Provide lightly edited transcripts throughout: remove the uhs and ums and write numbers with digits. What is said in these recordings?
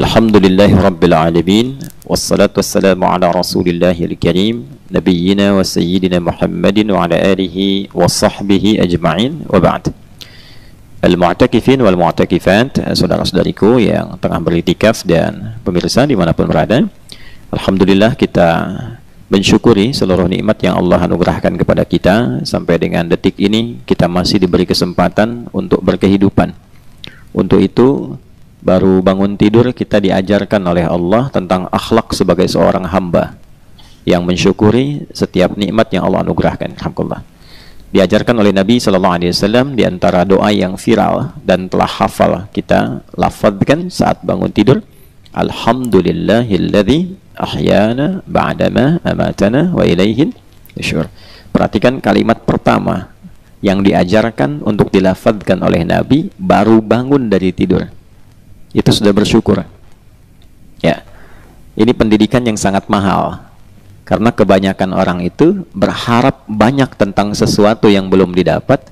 Alhamdulillahi Rabbil Alamin. Wassalatu wassalamu ala Rasulillahil Karim, Nabiyyina wa Sayyidina Muhammadin wa ala alihi wa sahbihi ajma'in, wa ba'd. Al-mu'takifin wal mu'takifat, saudara-saudariku yang tengah beriktikaf dan pemirsa dimanapun berada, Alhamdulillah kita mensyukuri seluruh nikmat yang Allah anugerahkan kepada kita. Sampai dengan detik ini kita masih diberi kesempatan untuk berkehidupan. Untuk itu baru bangun tidur kita diajarkan oleh Allah tentang akhlak sebagai seorang hamba yang mensyukuri setiap nikmat yang Allah anugerahkan. Alhamdulillah. Diajarkan oleh Nabi SAW di antara doa yang viral dan telah hafal kita lafadzkan saat bangun tidur, Alhamdulillahilladzi ahyana ba'dama amatana wa ilaihin nusyur. Perhatikan kalimat pertama yang diajarkan untuk dilafadzkan oleh Nabi baru bangun dari tidur. Itu sudah bersyukur. Ya, ini pendidikan yang sangat mahal. Karena kebanyakan orang itu berharap banyak tentang sesuatu yang belum didapat,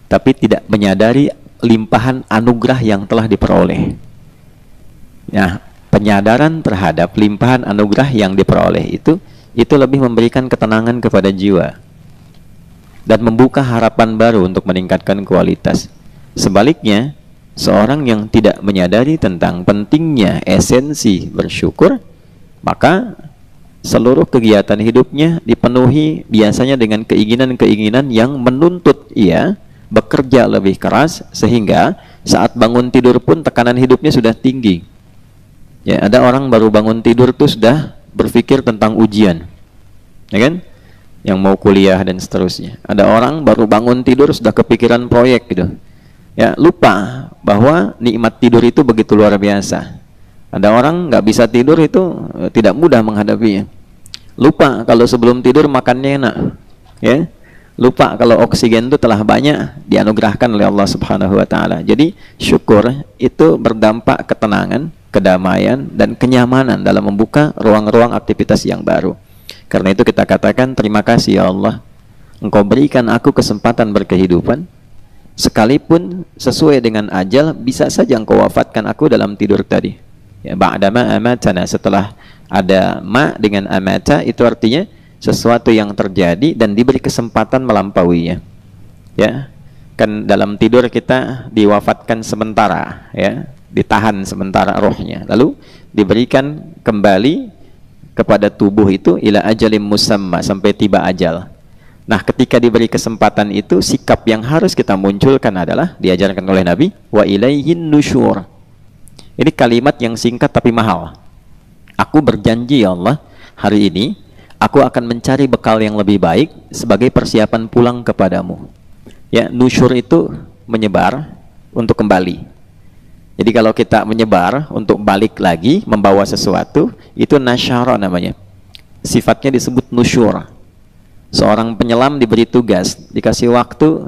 tapi tidak menyadari limpahan anugerah yang telah diperoleh. Nah, penyadaran terhadap limpahan anugerah yang diperoleh itu lebih memberikan ketenangan kepada jiwa dan membuka harapan baru untuk meningkatkan kualitas. Sebaliknya, seorang yang tidak menyadari tentang pentingnya esensi bersyukur, maka seluruh kegiatan hidupnya dipenuhi biasanya dengan keinginan-keinginan yang menuntut ia bekerja lebih keras, sehingga saat bangun tidur pun tekanan hidupnya sudah tinggi. Ya, ada orang baru bangun tidur tuh sudah berpikir tentang ujian, ya kan? Yang mau kuliah dan seterusnya. Ada orang baru bangun tidur sudah kepikiran proyek gitu. Ya, lupa bahwa nikmat tidur itu begitu luar biasa. Ada orang nggak bisa tidur itu tidak mudah menghadapinya. Lupa kalau sebelum tidur makannya enak, ya. Lupa kalau oksigen itu telah banyak dianugerahkan oleh Allah Subhanahu wa taala. Jadi syukur itu berdampak ketenangan, kedamaian dan kenyamanan dalam membuka ruang-ruang aktivitas yang baru. Karena itu kita katakan, terima kasih ya Allah, Engkau berikan aku kesempatan berkehidupan. Sekalipun sesuai dengan ajal, bisa saja Engkau wafatkan aku dalam tidur tadi. Ya, ba'dama amatana, setelah ada ma dengan amata, itu artinya sesuatu yang terjadi dan diberi kesempatan melampauinya. Ya, kan dalam tidur kita diwafatkan sementara, ya, ditahan sementara rohnya, lalu diberikan kembali kepada tubuh itu ila ajalim musamma, sampai tiba ajal. Nah, ketika diberi kesempatan itu, sikap yang harus kita munculkan adalah diajarkan oleh Nabi, wa ilaihin nusyur. Ini kalimat yang singkat tapi mahal. Aku berjanji ya Allah, hari ini aku akan mencari bekal yang lebih baik sebagai persiapan pulang kepadamu. Ya, nusyur itu menyebar untuk kembali. Jadi kalau kita menyebar untuk balik lagi membawa sesuatu, itu nasyara namanya. Sifatnya disebut nusyur. Seorang penyelam diberi tugas, dikasih waktu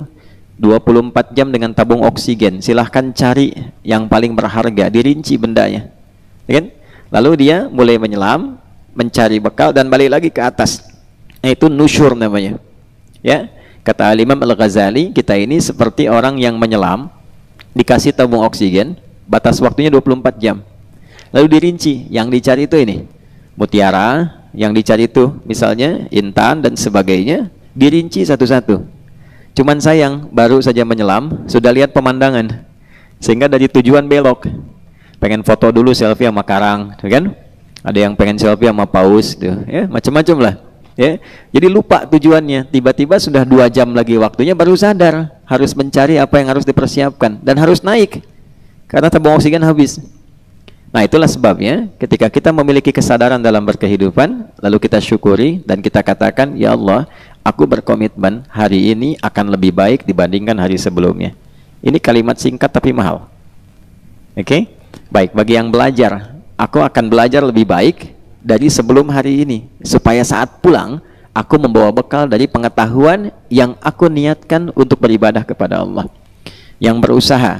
24 jam dengan tabung oksigen. Silahkan cari yang paling berharga, dirinci bendanya, ya kan? Lalu dia mulai menyelam, mencari bekal dan balik lagi ke atas. Nah, itu nusyur namanya. Ya, kata Imam Al-Ghazali, kita ini seperti orang yang menyelam, dikasih tabung oksigen, batas waktunya 24 jam. Lalu dirinci, yang dicari itu ini mutiara, yang dicari itu misalnya intan dan sebagainya, dirinci satu-satu. Cuman sayang, baru saja menyelam sudah lihat pemandangan, sehingga dari tujuan belok. Pengen foto dulu selfie sama karang, kan? Ada yang pengen selfie sama paus gitu, ya, macam-macam lah, ya. Jadi lupa tujuannya, tiba-tiba sudah 2 jam lagi waktunya, baru sadar harus mencari apa yang harus dipersiapkan dan harus naik karena tabung oksigen habis. Nah, itulah sebabnya ketika kita memiliki kesadaran dalam berkehidupan, lalu kita syukuri dan kita katakan, ya Allah, aku berkomitmen hari ini akan lebih baik dibandingkan hari sebelumnya. Ini kalimat singkat tapi mahal. Oke? Baik, bagi yang belajar, aku akan belajar lebih baik dari sebelum hari ini, supaya saat pulang aku membawa bekal dari pengetahuan yang aku niatkan untuk beribadah kepada Allah. Yang berusaha,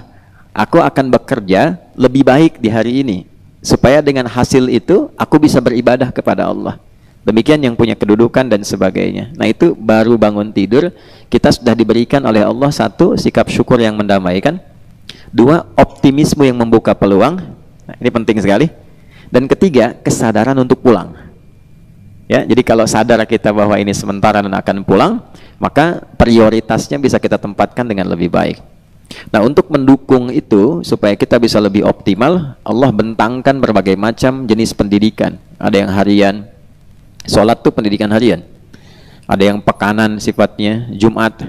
aku akan bekerja lebih baik di hari ini, supaya dengan hasil itu aku bisa beribadah kepada Allah. Demikian yang punya kedudukan dan sebagainya. Nah, itu baru bangun tidur kita sudah diberikan oleh Allah, satu, sikap syukur yang mendamaikan. Dua, optimisme yang membuka peluang. Nah, ini penting sekali. Dan ketiga, kesadaran untuk pulang. Ya, jadi kalau sadar kita bahwa ini sementara dan akan pulang, maka prioritasnya bisa kita tempatkan dengan lebih baik. Nah, untuk mendukung itu supaya kita bisa lebih optimal, Allah bentangkan berbagai macam jenis pendidikan. Ada yang harian, sholat tuh pendidikan harian. Ada yang pekanan sifatnya, Jumat.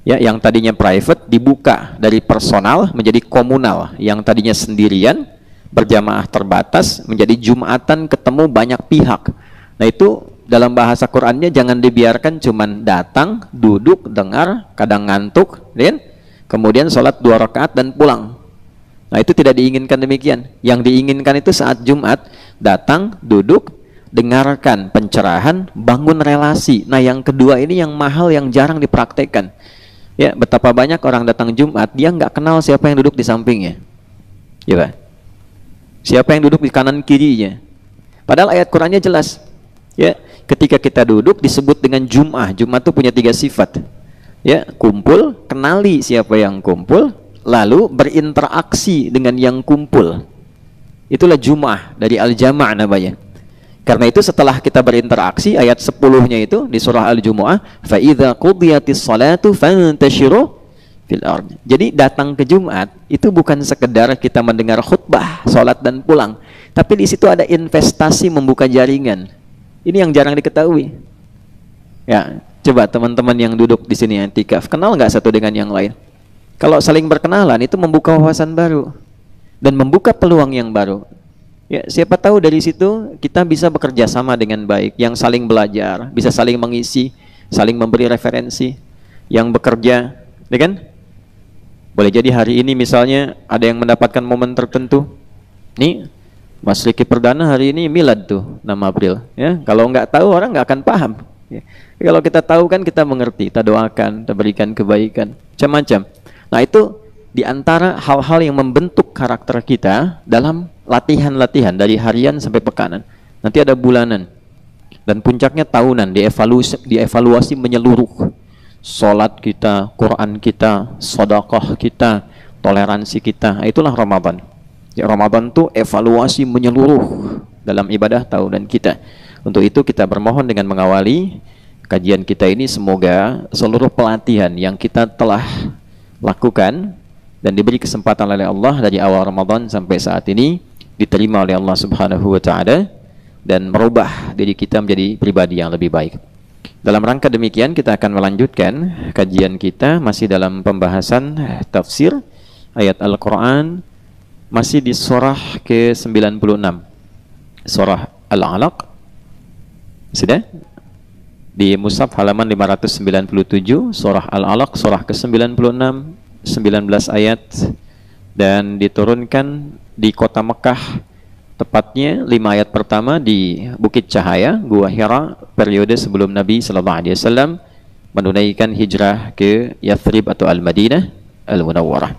Ya, yang tadinya private dibuka dari personal menjadi komunal. Yang tadinya sendirian, berjamaah terbatas menjadi Jumatan ketemu banyak pihak. Nah, itu dalam bahasa Qur'annya jangan dibiarkan cuman datang, duduk, dengar, kadang ngantuk, kan? Kemudian sholat 2 rakaat dan pulang. Nah, itu tidak diinginkan demikian. Yang diinginkan itu saat Jumat, datang, duduk, dengarkan pencerahan, bangun relasi. Nah, yang kedua ini yang mahal, yang jarang dipraktekkan. Ya, betapa banyak orang datang Jumat, dia nggak kenal siapa yang duduk di sampingnya. Ya, Pak? Siapa yang duduk di kanan kirinya. Padahal ayat Qur'annya jelas. Ya, ketika kita duduk disebut dengan Jum'ah. Jum'ah itu punya 3 sifat. Ya, kumpul, kenali siapa yang kumpul, lalu berinteraksi dengan yang kumpul. Itulah Jum'ah, dari Al-Jama' namanya. Karena itu setelah kita berinteraksi, ayat 10-nya itu di surah Al-Jumu'ah, fa idza qudiyatis salatu fantashiru fil ard. Jadi datang ke Jumat itu bukan sekedar kita mendengar khutbah, salat dan pulang, tapi di situ ada investasi membuka jaringan. Ini yang jarang diketahui. Ya, coba teman-teman yang duduk di sini i'tikaf, kenal nggak satu dengan yang lain? Kalau saling berkenalan itu membuka wawasan baru dan membuka peluang yang baru. Ya, siapa tahu dari situ kita bisa bekerja sama dengan baik, yang saling belajar, bisa saling mengisi, saling memberi referensi, yang bekerja, ya kan? Boleh jadi hari ini misalnya ada yang mendapatkan momen tertentu. Nih, Mas Riki Perdana hari ini milad tuh 6 April. Ya, kalau nggak tahu orang nggak akan paham. Ya. Kalau kita tahu kan kita mengerti, kita doakan, kita berikan kebaikan, macam-macam. Nah, itu diantara hal-hal yang membentuk karakter kita dalam latihan-latihan dari harian sampai pekanan. Nanti ada bulanan dan puncaknya tahunan, dievaluasi menyeluruh. Salat kita, Quran kita, sedekah kita, toleransi kita. Itulah Ramadan. Ya, Ramadan itu evaluasi menyeluruh dalam ibadah tahunan kita. Untuk itu kita bermohon dengan mengawali kajian kita ini, semoga seluruh pelatihan yang kita telah lakukan dan diberi kesempatan oleh Allah dari awal Ramadan sampai saat ini diterima oleh Allah Subhanahu wa taala dan merubah diri kita menjadi pribadi yang lebih baik. Dalam rangka demikian kita akan melanjutkan kajian kita masih dalam pembahasan tafsir ayat Al-Qur'an, masih di surah ke-96, surah Al-Alaq. Sudah? Di mushaf halaman 597, surah Al-Alaq, surah ke-96, 19 ayat, dan diturunkan di kota Mekah, tepatnya 5 ayat pertama di Bukit Cahaya, Gua Hira, periode sebelum Nabi SAW menunaikan hijrah ke Yathrib atau Al-Madinah Al-Munawwarah.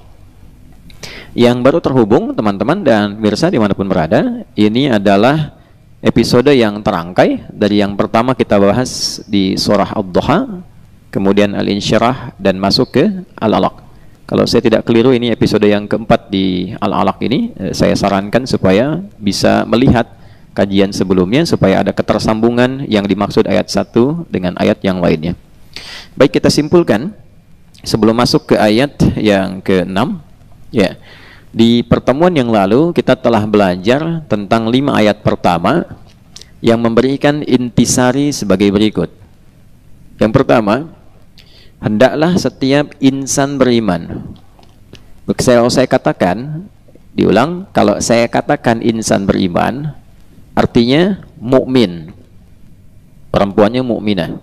Yang baru terhubung teman-teman dan pemirsa dimanapun berada, ini adalah episode yang terangkai dari yang pertama kita bahas di surah Ad-Duha, kemudian Al-Insyirah, dan masuk ke Al-Alaq. Kalau saya tidak keliru ini episode yang keempat di Al-Alaq ini. Saya sarankan supaya bisa melihat kajian sebelumnya supaya ada ketersambungan yang dimaksud ayat 1 dengan ayat yang lainnya. Baik, kita simpulkan sebelum masuk ke ayat yang ke-6. Ya, di pertemuan yang lalu kita telah belajar tentang 5 ayat pertama yang memberikan intisari sebagai berikut. Yang pertama, hendaklah setiap insan beriman. Kalau saya katakan, diulang, kalau saya katakan insan beriman, artinya mukmin, perempuannya mukminah.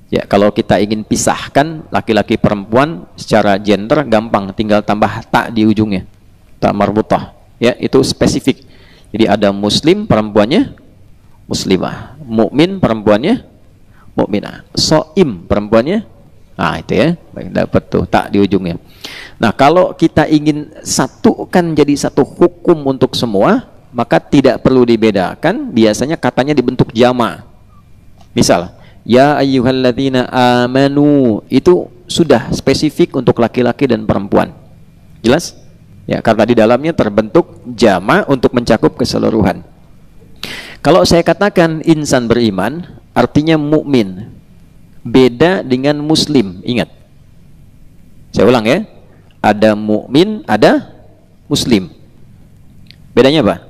Ya, kalau kita ingin pisahkan laki-laki perempuan secara gender gampang, tinggal tambah tak di ujungnya, tak marbutah. Ya, itu spesifik. Jadi ada muslim perempuannya muslimah, mukmin perempuannya mukminah, shaim perempuannya. Nah, itu ya, baik, dapat tuh tak di ujungnya. Nah, kalau kita ingin satukan jadi satu hukum untuk semua, maka tidak perlu dibedakan. Biasanya katanya dibentuk jama'. Misal, ya ayyuhalladzina amanu, itu sudah spesifik untuk laki-laki dan perempuan. Jelas? Ya, karena di dalamnya terbentuk jama untuk mencakup keseluruhan. Kalau saya katakan insan beriman, artinya mukmin. Beda dengan muslim. Ingat. Saya ulang ya. Ada mukmin, ada muslim. Bedanya apa?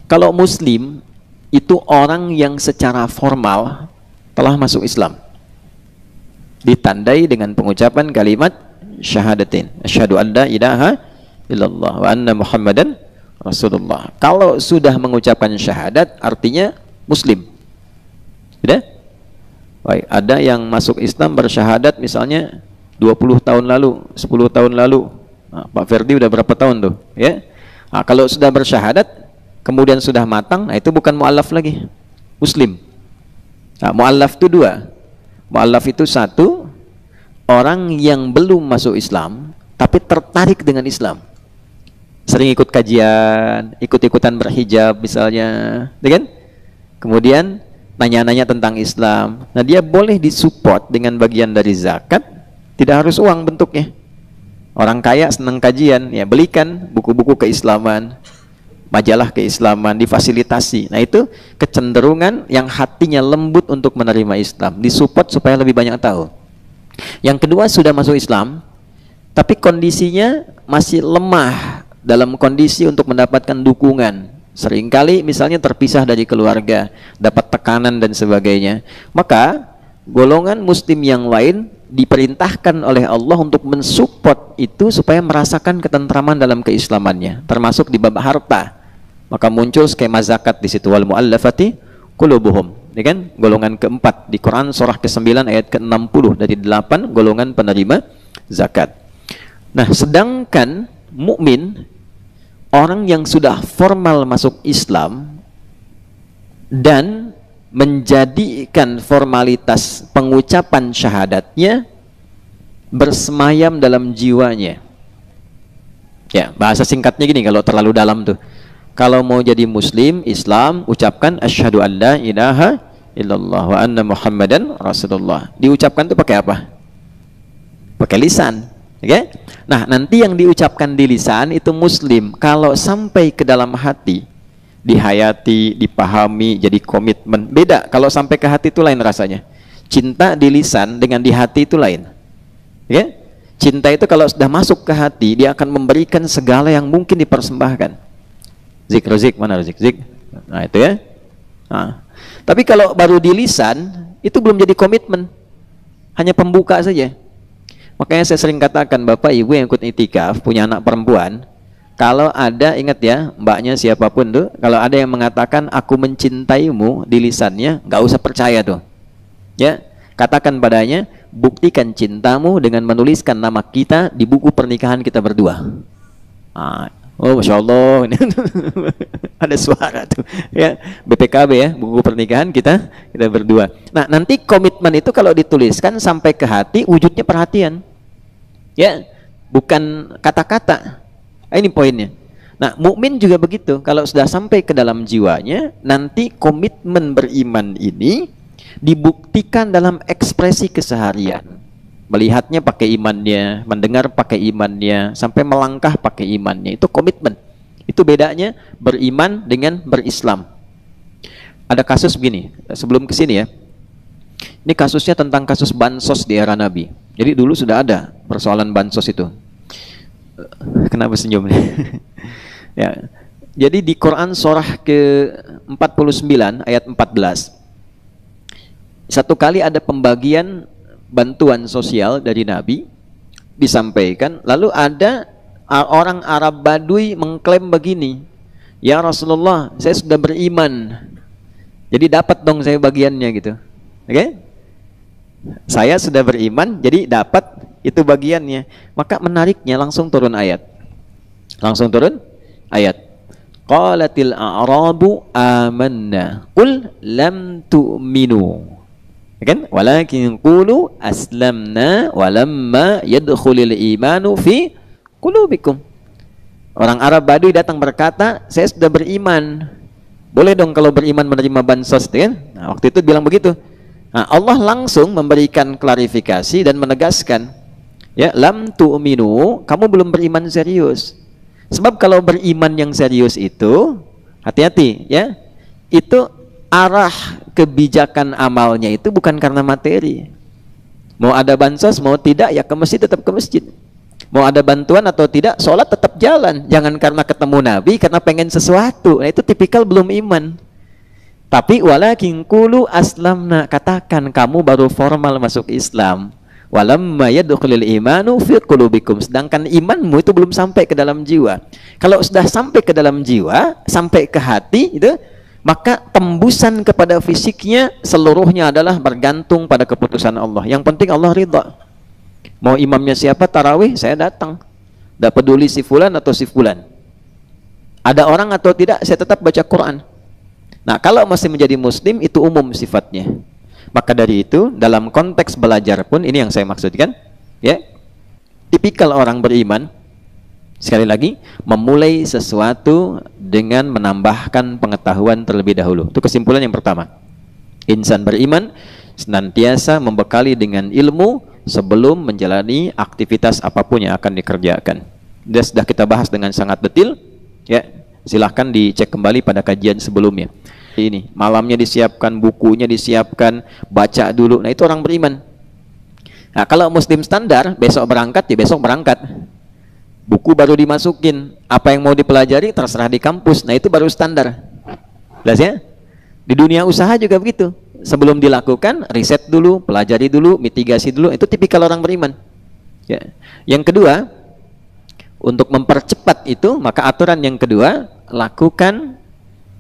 Kalau muslim itu orang yang secara formal telah masuk Islam. Ditandai dengan pengucapan kalimat syahadatin. Asyhadu an la ilaha illallah wa anna Muhammadan Rasulullah. Kalau sudah mengucapkan syahadat artinya muslim. Sudah? Baik, ada yang masuk Islam bersyahadat misalnya 20 tahun lalu, 10 tahun lalu. Nah, Pak Ferdi udah berapa tahun tuh, ya? Nah, kalau sudah bersyahadat kemudian sudah matang, nah itu bukan mu'allaf lagi. Muslim. Nah, mu'allaf itu dua. Mu'allaf itu satu, orang yang belum masuk Islam tapi tertarik dengan Islam. Sering ikut kajian, ikut-ikutan berhijab misalnya, ya kan? Kemudian nanya-nanya tentang Islam. Nah, dia boleh disupport dengan bagian dari zakat, tidak harus uang bentuknya. Orang kaya senang kajian, ya belikan buku-buku keislaman, majalah keislaman, difasilitasi. Nah, itu kecenderungan yang hatinya lembut untuk menerima Islam, disupport supaya lebih banyak tahu. Yang kedua, sudah masuk Islam tapi kondisinya masih lemah dalam kondisi untuk mendapatkan dukungan. Seringkali misalnya terpisah dari keluarga, dapat tekanan dan sebagainya. Maka golongan muslim yang lain diperintahkan oleh Allah untuk mensupport itu supaya merasakan ketentraman dalam keislamannya, termasuk di bab harta. Maka muncul skema zakat di situ, wal muallafati qulubuhum, ya kan? Golongan keempat di Quran surah ke-9 ayat ke-60 dari 8 golongan penerima zakat. Nah, sedangkan mukmin, orang yang sudah formal masuk Islam dan menjadikan formalitas pengucapan syahadatnya bersemayam dalam jiwanya. Ya, bahasa singkatnya gini kalau terlalu dalam tuh. Kalau mau jadi muslim, Islam, ucapkan asyhadu an la ilaha illallah wa anna Muhammadan Rasulullah. Diucapkan tuh pakai apa? Pakai lisan. Oke? Okay? Nah, nanti yang diucapkan di lisan itu muslim. Kalau sampai ke dalam hati, dihayati, dipahami, jadi komitmen. Beda, kalau sampai ke hati itu lain rasanya. Cinta di lisan dengan di hati itu lain. Oke? Okay? Cinta itu kalau sudah masuk ke hati, dia akan memberikan segala yang mungkin dipersembahkan. Zik, mana zik? Nah, itu ya. Nah, tapi kalau baru di lisan, itu belum jadi komitmen. Hanya pembuka saja. Makanya saya sering katakan, Bapak Ibu yang ikut itikaf punya anak perempuan, kalau ada, ingat ya, mbaknya siapapun tuh, kalau ada yang mengatakan aku mencintaimu di lisannya, nggak usah percaya tuh. Ya, katakan padanya, buktikan cintamu dengan menuliskan nama kita di buku pernikahan kita berdua. Oh, Masya Allah, ada suara tuh, ya, BPKB ya, buku pernikahan kita berdua. Nah, nanti komitmen itu kalau dituliskan sampai ke hati, wujudnya perhatian, ya, bukan kata-kata. Ini poinnya. Nah, mukmin juga begitu. Kalau sudah sampai ke dalam jiwanya, nanti komitmen beriman ini dibuktikan dalam ekspresi keseharian. Melihatnya pakai imannya, mendengar pakai imannya, sampai melangkah pakai imannya. Itu komitmen. Itu bedanya beriman dengan berislam. Ada kasus begini, sebelum kesini ya. Ini kasusnya tentang kasus bansos di era Nabi. Jadi dulu sudah ada persoalan bansos itu. Kenapa senyum nih? Ya. Jadi di Quran surah ke-49 ayat 14. Satu kali ada pembagian bantuan sosial dari Nabi disampaikan, lalu ada orang Arab Badui mengklaim begini, ya Rasulullah, saya sudah beriman, jadi dapat dong saya bagiannya gitu. Oke? Saya sudah beriman, jadi dapat itu bagiannya. Maka menariknya langsung turun ayat. Qalatil a'rabu amanna qul lam tu'minu. Kan? Walakin qulu aslamna walamma yadkhulul imanu fi qulubikum. Orang Arab Badui datang berkata, saya sudah beriman. Boleh dong kalau beriman menerima bansos, kan? Nah, waktu itu bilang begitu. Nah, Allah langsung memberikan klarifikasi dan menegaskan, Ya, lam tu'minu, kamu belum beriman serius. Sebab kalau beriman yang serius itu, hati-hati ya, itu arah kebijakan amalnya itu bukan karena materi. Mau ada bansos, mau tidak, ya ke masjid tetap ke masjid. Mau ada bantuan atau tidak, sholat tetap jalan. Jangan karena ketemu Nabi, karena pengen sesuatu. Nah, itu tipikal belum iman. Tapi walakin qulu aslamna, katakan kamu baru formal masuk Islam. Walamma yadkhulul imanu fi qulubikum, sedangkan imanmu itu belum sampai ke dalam jiwa. Kalau sudah sampai ke dalam jiwa, sampai ke hati itu, maka tembusan kepada fisiknya seluruhnya adalah bergantung pada keputusan Allah. Yang penting Allah ridha. Mau imamnya siapa tarawih, saya datang. Tidak peduli si fulan atau si fulan. Ada orang atau tidak, saya tetap baca Quran. Nah, kalau masih menjadi muslim itu umum sifatnya. Maka dari itu dalam konteks belajar pun ini yang saya maksudkan, ya. Tipikal orang beriman sekali lagi memulai sesuatu dengan menambahkan pengetahuan terlebih dahulu. Itu kesimpulan yang pertama. Insan beriman senantiasa membekali dengan ilmu sebelum menjalani aktivitas apapun yang akan dikerjakan. Dan sudah kita bahas dengan sangat detail, ya. Silahkan dicek kembali pada kajian sebelumnya. Ini malamnya disiapkan, bukunya disiapkan, baca dulu. Nah, itu orang beriman. Nah, kalau muslim standar, besok berangkat ya besok berangkat. Buku baru dimasukin, apa yang mau dipelajari terserah di kampus. Nah, itu baru standar. Jelas ya? Di dunia usaha juga begitu. Sebelum dilakukan, riset dulu, pelajari dulu, mitigasi dulu. Itu tipikal orang beriman. Ya. Yang kedua, untuk mempercepat itu, maka aturan yang kedua, lakukan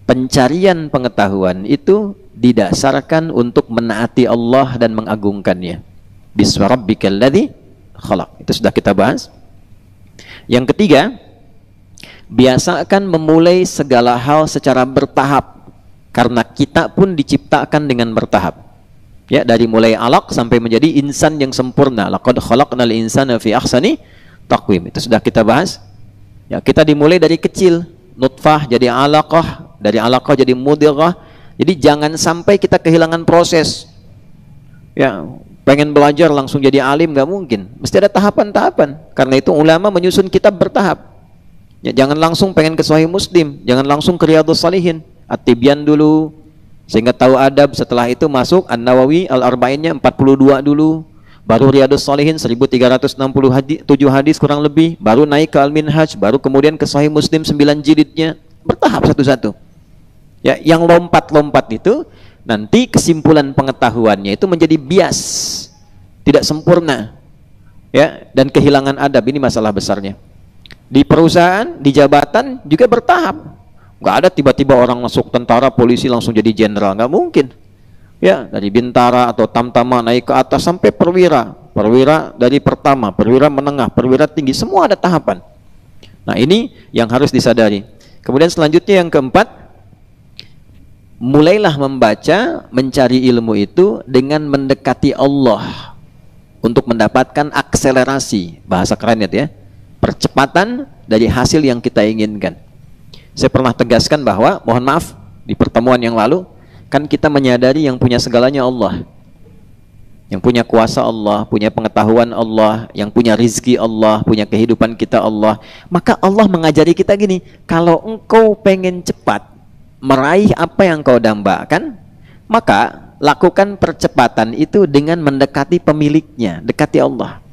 pencarian pengetahuan itu didasarkan untuk menaati Allah dan mengagungkannya. Bismi rabbikal ladzi khalaq. Itu sudah kita bahas. Yang ketiga, biasakan memulai segala hal secara bertahap, karena kita pun diciptakan dengan bertahap. Ya, dari mulai alaq sampai menjadi insan yang sempurna. Laqad khalaqnal insana fi ahsani taqwim. Itu sudah kita bahas. Ya, kita dimulai dari kecil, nutfah jadi alaqah, dari alaqah jadi mudghah. Jadi jangan sampai kita kehilangan proses. Ya, pengen belajar langsung jadi alim nggak mungkin. Mesti ada tahapan-tahapan. Karena itu ulama menyusun kitab bertahap. Ya, jangan langsung pengen ke Sahih Muslim, jangan langsung ke Riyadhus Shalihin. At-Tibyan dulu sehingga tahu adab, setelah itu masuk An-Nawawi Al-Arba'innya 42 dulu, baru Riyadhus Shalihin 1367 hadis kurang lebih, baru naik ke Al-Minhaj, baru kemudian ke Sahih Muslim 9 jilidnya, bertahap satu-satu. Ya, yang lompat-lompat itu nanti kesimpulan pengetahuannya itu menjadi bias, tidak sempurna. Ya, dan kehilangan adab, ini masalah besarnya. Di perusahaan, di jabatan juga bertahap. Nggak ada tiba-tiba orang masuk tentara, polisi langsung jadi jenderal, nggak mungkin. Ya, dari bintara atau tamtama naik ke atas sampai perwira, perwira dari pertama, perwira menengah, perwira tinggi, semua ada tahapan. Nah, ini yang harus disadari. Kemudian selanjutnya yang keempat, mulailah membaca, mencari ilmu itu dengan mendekati Allah untuk mendapatkan akselerasi, bahasa keren ya, percepatan dari hasil yang kita inginkan. Saya pernah tegaskan bahwa, mohon maaf, di pertemuan yang lalu, kan kita menyadari yang punya segalanya Allah, yang punya kuasa Allah, punya pengetahuan Allah, yang punya rizki Allah, punya kehidupan kita Allah. Maka Allah mengajari kita gini, kalau engkau pengen cepat meraih apa yang kau dambakan, maka lakukan percepatan itu dengan mendekati pemiliknya, dekati Allah.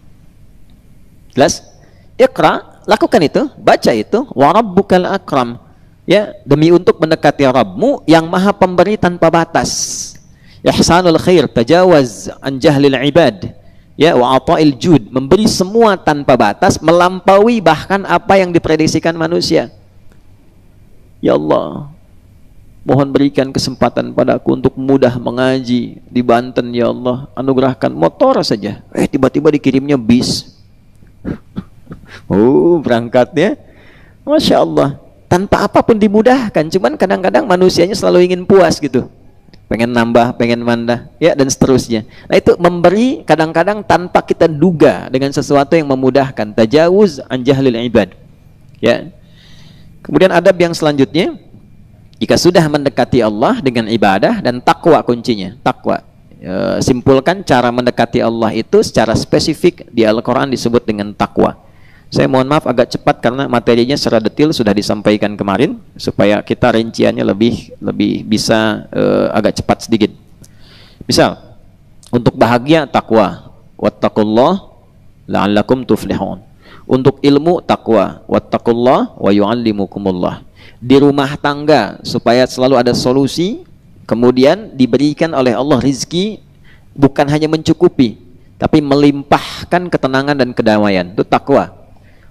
Jelas? Iqra, lakukan itu, baca itu, wa rabbukal akram. Ya, demi untuk mendekati Rabbmu yang maha pemberi tanpa batas. Ihsanul khair, tajawaz an jahlil ibad. Ya, wa ata'il jud, memberi semua tanpa batas, melampaui bahkan apa yang diprediksikan manusia. Ya Allah, mohon berikan kesempatan padaku untuk mudah mengaji di Banten, ya Allah. Anugerahkan motor saja. Tiba-tiba dikirimnya bis. Berangkatnya, Masya Allah. Tanpa apapun dimudahkan, cuman kadang-kadang manusianya selalu ingin puas gitu, pengen nambah, pengen mandah, ya, dan seterusnya. Nah, itu memberi kadang-kadang tanpa kita duga dengan sesuatu yang memudahkan. Tajawuz an jahlil ibad. Ya. Kemudian adab yang selanjutnya, jika sudah mendekati Allah dengan ibadah dan takwa kuncinya, takwa. simpulkan cara mendekati Allah itu secara spesifik di Al-Quran disebut dengan takwa. Saya mohon maaf agak cepat karena materinya secara detail sudah disampaikan kemarin, supaya kita rinciannya lebih bisa agak cepat sedikit. Misal, untuk bahagia takwa, wattaqullah la'allakum tuflihun. Untuk ilmu takwa, wattaqullah wa yu'allimukumullah. Di rumah tangga supaya selalu ada solusi, kemudian diberikan oleh Allah rizki, bukan hanya mencukupi tapi melimpahkan ketenangan dan kedamaian. Itu takwa.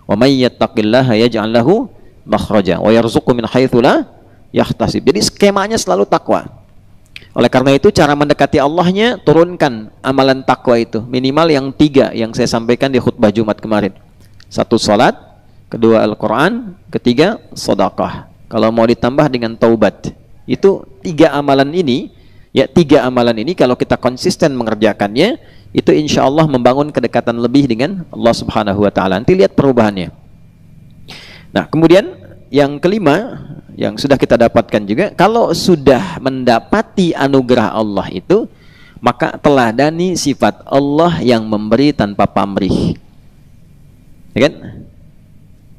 Wa may yattaqillaha yaj'al lahu makhraja wa yarzuqhu min haitsu la yahtasib. Jadi skemanya selalu takwa. Oleh karena itu cara mendekati Allahnya, turunkan amalan takwa itu minimal yang 3 yang saya sampaikan di khutbah Jumat kemarin. 1 salat, 2 Al-Quran, 3 sedekah. Kalau mau ditambah dengan taubat, itu 3 amalan ini, ya 3 amalan ini kalau kita konsisten mengerjakannya, itu insya Allah membangun kedekatan lebih dengan Allah Subhanahu Wa Taala. Nanti lihat perubahannya. Nah, kemudian yang kelima yang sudah kita dapatkan juga, kalau sudah mendapati anugerah Allah itu, maka teladani sifat Allah yang memberi tanpa pamrih. Ya kan?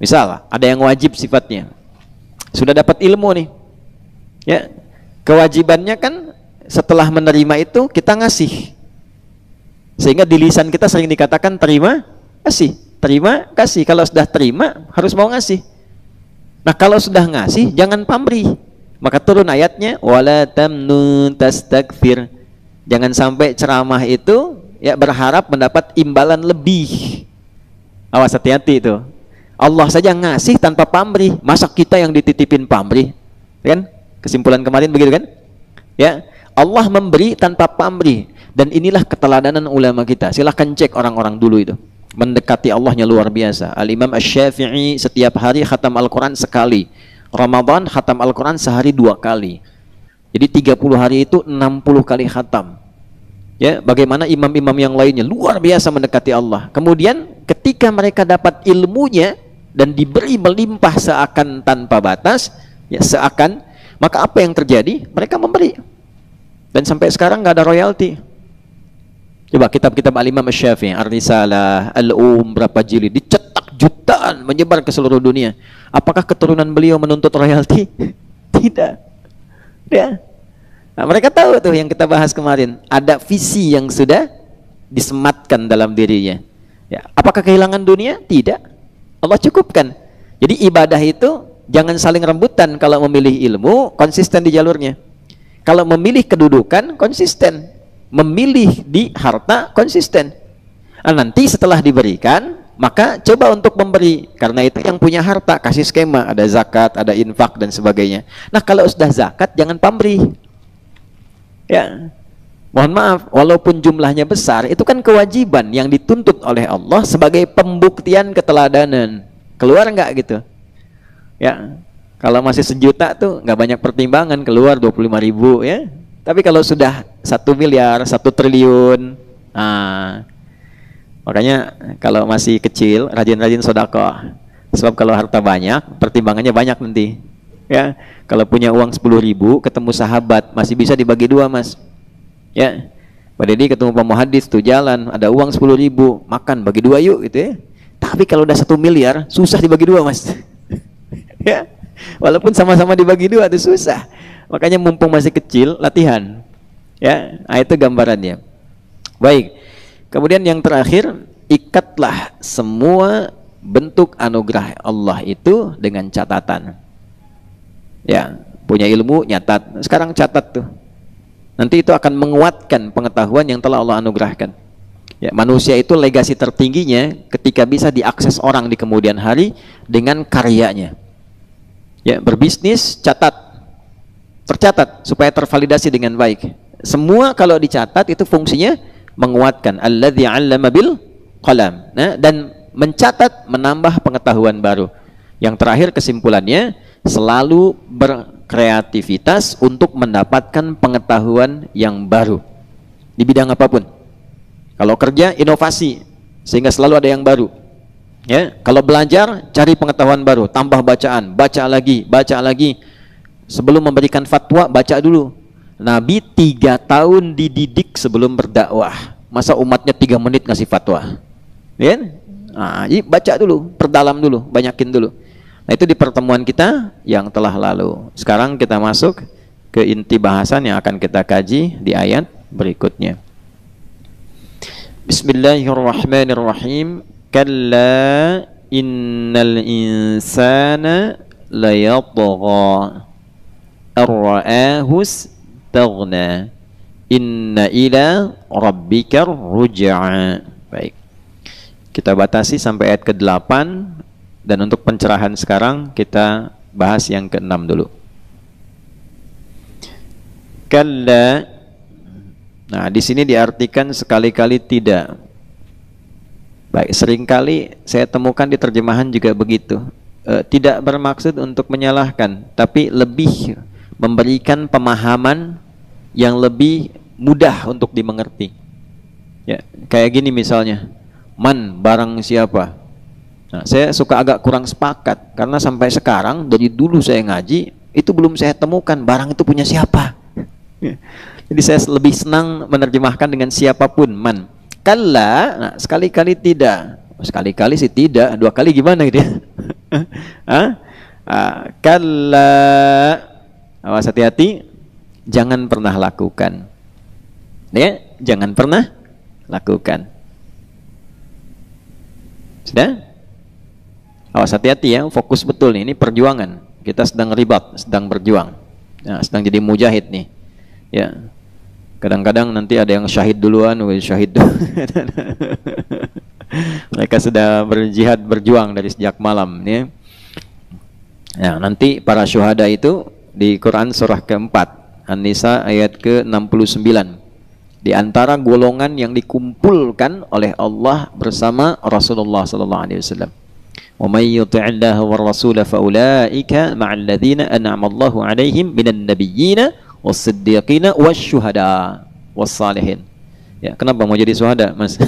Misal ada yang wajib sifatnya, sudah dapat ilmu nih, ya kewajibannya kan setelah menerima itu kita ngasih, sehingga di lisan kita sering dikatakan terima kasih, terima kasih. Kalau sudah terima harus mau ngasih. Nah kalau sudah ngasih jangan pamrih, maka turun ayatnya wala tamnun tastakfir. Jangan sampai ceramah itu ya berharap mendapat imbalan lebih. Awas, hati-hati itu. Allah saja ngasih tanpa pamrih, masa kita yang dititipin pamrih? Kan? Kesimpulan kemarin begitu kan? Ya, Allah memberi tanpa pamrih, dan inilah keteladanan ulama kita. Silahkan cek orang-orang dulu itu. Mendekati Allahnya luar biasa. Al-Imam Asy-Syafi'i setiap hari khatam Al-Quran sekali. Ramadan khatam Al-Quran sehari 2 kali. Jadi 30 hari itu 60 kali khatam. Ya, bagaimana imam-imam yang lainnya luar biasa mendekati Allah. Kemudian ketika mereka dapat ilmunya dan diberi melimpah seakan tanpa batas, ya seakan, maka apa yang terjadi? Mereka memberi. Dan sampai sekarang nggak ada royalti. Coba kitab-kitab Al-Imam Asy-Syafi'i, Ar-Risalah, berapa jilid, dicetak jutaan, menyebar ke seluruh dunia. Apakah keturunan beliau menuntut royalti? Tidak. Ya. Nah, mereka tahu tuh yang kita bahas kemarin, ada visi yang sudah disematkan dalam dirinya. Ya. Apakah kehilangan dunia? Tidak. Allah cukupkan. Jadi ibadah itu jangan saling rebutan. Kalau memilih ilmu, konsisten di jalurnya. Kalau memilih kedudukan, konsisten. Memilih di harta, konsisten. Nah, nanti setelah diberikan, maka coba untuk memberi. Karena itu yang punya harta, kasih skema. Ada zakat, ada infak, dan sebagainya. Nah, kalau sudah zakat, jangan pamrih. Ya, mohon maaf, walaupun jumlahnya besar, itu kan kewajiban yang dituntut oleh Allah sebagai pembuktian keteladanan. Keluar nggak gitu? Ya, kalau masih 1 juta tuh nggak banyak pertimbangan, keluar 25.000 ya. Tapi kalau sudah 1 miliar, 1 triliun, makanya kalau masih kecil, rajin-rajin sedekah. Sebab kalau harta banyak, pertimbangannya banyak nanti. Ya, kalau punya uang 10.000, ketemu sahabat, masih bisa dibagi 2, Mas. Ya, Pak Deddy ketemu Pak Muhadis tuh jalan, ada uang 10.000, makan bagi 2 yuk, gitu ya. Tapi kalau udah 1 miliar, susah dibagi 2, Mas. Ya, walaupun sama-sama dibagi 2 itu susah. Makanya mumpung masih kecil, latihan. Ya, itu gambarannya. Baik. Kemudian yang terakhir, ikatlah semua bentuk anugerah Allah itu dengan catatan. Ya, punya ilmu nyatat. Sekarang catat tuh. Nanti itu akan menguatkan pengetahuan yang telah Allah anugerahkan. Ya, manusia itu legasi tertingginya ketika bisa diakses orang di kemudian hari dengan karyanya. Ya, berbisnis catat. Tercatat supaya tervalidasi dengan baik. Semua kalau dicatat itu fungsinya menguatkan. Alladzi 'allama bil qalam. Nah, dan mencatat menambah pengetahuan baru. Yang terakhir kesimpulannya, selalu berkreativitas untuk mendapatkan pengetahuan yang baru di bidang apapun. Kalau kerja, inovasi sehingga selalu ada yang baru. Ya, kalau belajar, cari pengetahuan baru, tambah bacaan, baca lagi, baca lagi. Sebelum memberikan fatwa, baca dulu. Nabi 3 tahun dididik sebelum berdakwah. Masa umatnya 3 menit ngasih fatwa? Ya? Nah, jadi baca dulu, perdalam dulu, banyakin dulu. Nah, itu di pertemuan kita yang telah lalu. Sekarang kita masuk ke inti bahasan yang akan kita kaji di ayat berikutnya. Bismillahirrahmanirrahim. Kalla innal insana layatgha ar-ra'ahu istaghna inna ila rabbikar ruj'a. Baik. Kita batasi sampai ayat ke-8, dan untuk pencerahan sekarang kita bahas yang ke-6 dulu. Kalla. Nah, di sini diartikan sekali-kali tidak. Baik, seringkali saya temukan di terjemahan juga begitu. Tidak bermaksud untuk menyalahkan, tapi lebih memberikan pemahaman yang lebih mudah untuk dimengerti. Ya, kayak gini misalnya, man barang siapa. Nah, saya suka agak kurang sepakat karena sampai sekarang dari dulu saya ngaji itu belum saya temukan barang itu punya siapa. Jadi saya lebih senang menerjemahkan dengan siapapun, man. Kalla, nah, sekali-kali tidak. Sekali-kali sih tidak, 2 kali gimana gitu ya? Kalla, awas hati-hati, jangan pernah lakukan. Ya, jangan pernah lakukan. Sudah? Awas hati-hati ya, fokus betul nih, ini perjuangan. Kita sedang ribat, sedang berjuang. Nah, sedang jadi mujahid nih. Ya. Kadang-kadang nanti ada yang syahid duluan, syahid duluan. Mereka sudah berjihad, berjuang dari sejak malam ya. Nah, nanti para syuhada itu di Quran surah keempat, An-Nisa ayat ke-69. Di antara golongan yang dikumpulkan oleh Allah bersama Rasulullah sallallahu alaihi wasallam. Wa may yuti'illah war rasul fa ulaika ma'al ladzina an'ama Allahu 'alaihim minan nabiyyin was-siddiqin wasyuhada was-salihin. Ya, kenapa mau jadi syuhada, Mas?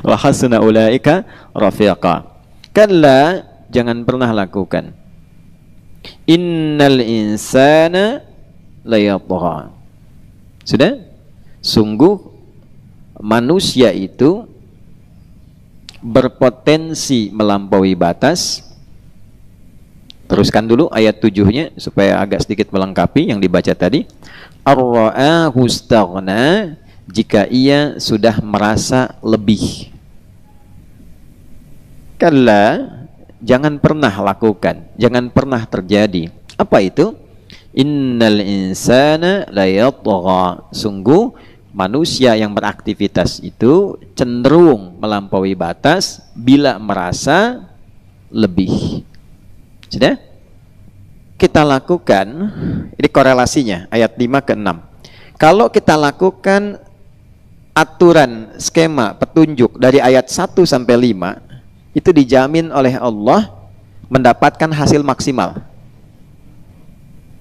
Wa hasuna ulaika rafiqa. Kalla, jangan pernah lakukan. Innal insana layatgha. Sudah? Sungguh manusia itu berpotensi melampaui batas. Teruskan dulu ayat 7-nya supaya agak sedikit melengkapi yang dibaca tadi. Ar-ra'ahu istaghna, jika ia sudah merasa lebih. Kalla, jangan pernah lakukan, jangan pernah terjadi. Apa itu? Innal insana layatgha. Sungguh manusia yang beraktivitas itu cenderung melampaui batas bila merasa lebih. Sudah? Kita lakukan, ini korelasinya ayat 5 ke 6. Kalau kita lakukan aturan, skema, petunjuk dari ayat 1 sampai 5, itu dijamin oleh Allah mendapatkan hasil maksimal.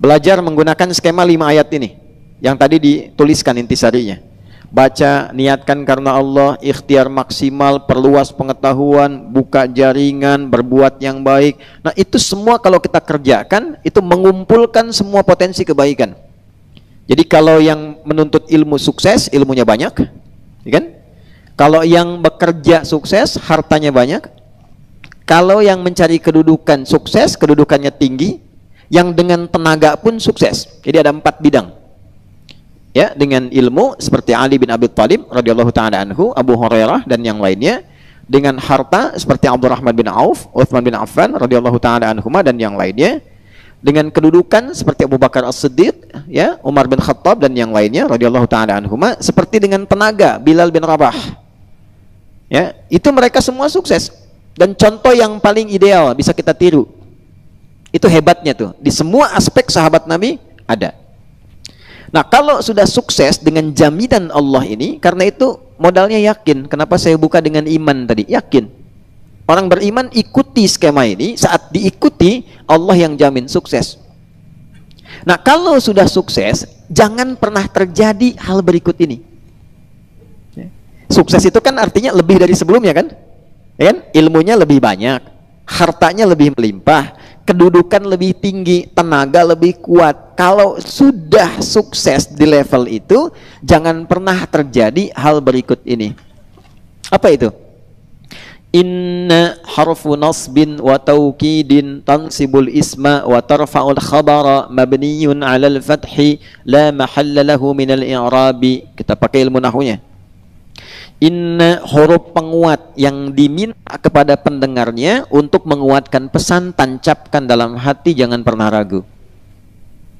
Belajar menggunakan skema 5 ayat ini yang tadi dituliskan intisarinya. Baca, niatkan karena Allah, ikhtiar maksimal, perluas pengetahuan, buka jaringan, berbuat yang baik. Nah, itu semua kalau kita kerjakan, itu mengumpulkan semua potensi kebaikan. Jadi kalau yang menuntut ilmu sukses, ilmunya banyak, ya kan? Kalau yang bekerja sukses, hartanya banyak. Kalau yang mencari kedudukan sukses, kedudukannya tinggi. Yang dengan tenaga pun sukses. Jadi ada 4 bidang. Ya, dengan ilmu seperti Ali bin Abi Thalib radhiyallahu taala anhu, Abu Hurairah dan yang lainnya. Dengan harta seperti Abdurrahman bin Auf, Utsman bin Affan radhiyallahu taala anhuma dan yang lainnya. Dengan kedudukan seperti Abu Bakar As-Siddiq, ya, Umar bin Khattab dan yang lainnya radhiyallahu taala anhuma. Seperti dengan tenaga Bilal bin Rabah. Ya, itu mereka semua sukses. Dan contoh yang paling ideal bisa kita tiru. Itu hebatnya tuh, di semua aspek sahabat Nabi ada. Nah, kalau sudah sukses dengan jaminan Allah ini, karena itu modalnya yakin. Kenapa saya buka dengan iman tadi? Yakin. Orang beriman ikuti skema ini, saat diikuti Allah yang jamin sukses. Nah, kalau sudah sukses, jangan pernah terjadi hal berikut ini. Sukses itu kan artinya lebih dari sebelumnya kan? Ya kan? Ilmunya lebih banyak, hartanya lebih melimpah, kedudukan lebih tinggi, tenaga lebih kuat, kalau sudah sukses di level itu, jangan pernah terjadi hal berikut ini. Apa itu? Inna harfu nasbin wa taukidin tansibul isma wa tarfa'ul khabara mabniyun 'alal fathi la mahalla lahu minal i'rabi. Kita pakai ilmu nahwunya. Inna huruf penguat yang diminta kepada pendengarnya untuk menguatkan pesan, tancapkan dalam hati, jangan pernah ragu.